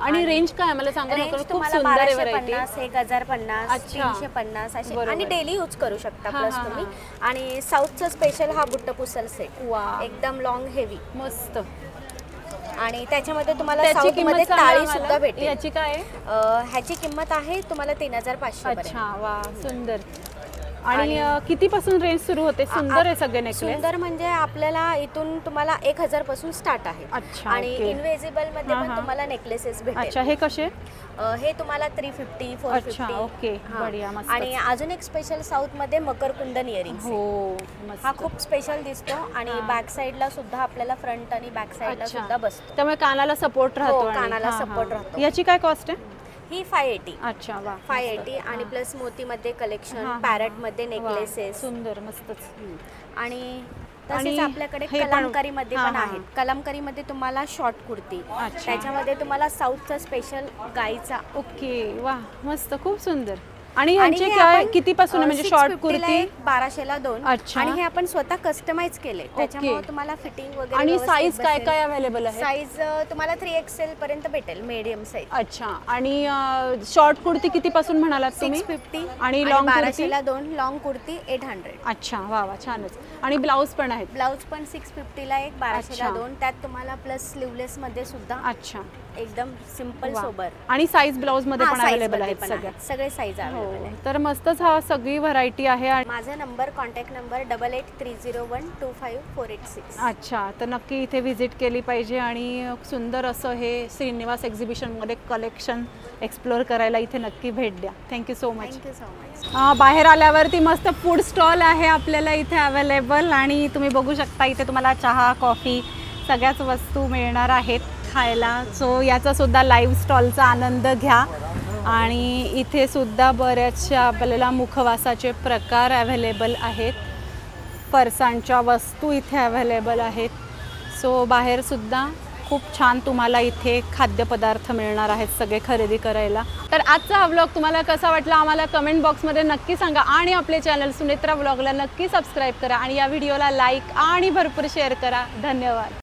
आणि रेंज काय मला सांगा? तुम्हाला 1250, 1050, 350 असे, आणि डेली यूज करू शकता. प्लस तुम्ही आणि साऊथचं स्पेशल हा बुट्ट पुसल सेट, एकदम लॉंग हेवी, मस्त. आणि त्याच्यामध्ये तुम्हाला साऊथमध्ये ताळी सुद्धा भेटेल. याची काय? ह्याची किंमत आहे तुम्हाला 3500. अच्छा, वा, सुंदर. आणि कितीपासून रेंज सुरू होते? सुंदर आहे सगळे नेकलेस. सुंदर म्हणजे आपल्याला इथून तुम्हाला 1000 पासून स्टार्ट आहे. आणि इनविजिबल मध्ये पण तुम्हाला नेकलेसेस भेटेल. अच्छा, हे कसे? हे तुम्हाला 350, 450. ओके, बढिया, मस्त. आणि अजून एक स्पेशल साऊथ मध्ये मकर कुंदन इयरिंग्स. हा खूप स्पेशल दिसतो आणि बॅक साइडला सुद्धा आपल्याला फ्रंट आणि बॅक साइडला सुद्धा बसतो, त्यामुळे कानाला सपोर्ट राहतो. कानाला सपोर्ट राहतो. याची काय कॉस्ट आहे? ही 580. अच्छा, वा, 580. आणि प्लस मोतीमध्ये कलेक्शन, पॅरेटमध्ये नेकलेसेस, सुंदर, मस्तच. आणि तसेच आपल्याकडे कलमकारीमध्ये पण आहेत. कलमकारीमध्ये तुम्हाला शॉर्ट कुर्ती, त्याच्यामध्ये तुम्हाला साऊथचा स्पेशल गाईचा. ओके, वा, मस्त, खूप सुंदर. आणि यांचे काय कितीपासून म्हणजे शॉर्ट कुर्ती? 1200ला 2. आणि हे आपण स्वतः कस्टमाइज केले, त्याच्यामुळे तुम्हाला फिटिंग वगैरे. आणि साईज काय काय अवेलेबल आहे? साईज तुम्हाला 3XL पर्यंत भेटेल, मीडियम साईज. अच्छा. आणि शॉर्ट कुर्ती कितीपासून म्हणालात तुम्ही? 650. आणि लॉंग 1200ला 2, लॉंग कुर्ती 800. अच्छा, वा वा, छानच. आणि ब्लाउज पण आहेत? ब्लाउज पण 650ला 1, 1200ला 2. त्यात तुम्हाला प्लस स्लीवलेस मध्ये सुद्धा. अच्छा, एकदम सिंपल सोबर. आणि साईज ब्लाउज मध्ये पण अवेलेबल आहेत सगळे साईज अवेलेबल. तर मस्तच हा सगळी व्हरायटी आहे. माझा नंबर, कॉन्टॅक्ट नंबर 8830125486. अच्छा, तर नक्की इथे व्हिजिट केली पाहिजे. आणि सुंदर असं हे श्रीनिवास एक्झिबिशनमध्ये कलेक्शन एक्सप्लोअर करायला इथे नक्की भेट द्या. Thank you so much. Thank you so much. बाहेर आल्यावरती मस्त फूड स्टॉल आहे आपल्याला इथे अवेलेबल. आणि तुम्ही बघू शकता इथे तुम्हाला चहा, कॉफी सगळ्याच वस्तू मिळणार आहेत खायला. सो याचा सुद्धा लाईव्ह स्टॉलचा आनंद घ्या. आणि इथे सुद्धा बऱ्याचशा आपल्याला मुखवासाचे प्रकार अवेलेबल आहेत. फरसाणच्या वस्तू इथे अवेलेबल आहेत. सो बाहेर सुद्धा खूप छान तुम्हाला इथे खाद्यपदार्थ मिळणार आहेत सगळे खरेदी करायला. तर आजचा हा व्लॉग तुम्हाला कसा वाटला आम्हाला कमेंट बॉक्समध्ये नक्की सांगा आणि आपले चॅनल सुनेत्रा व्लॉगला नक्की सबस्क्राईब करा आणि या व्हिडिओला लाईक आणि भरपूर शेअर करा. धन्यवाद.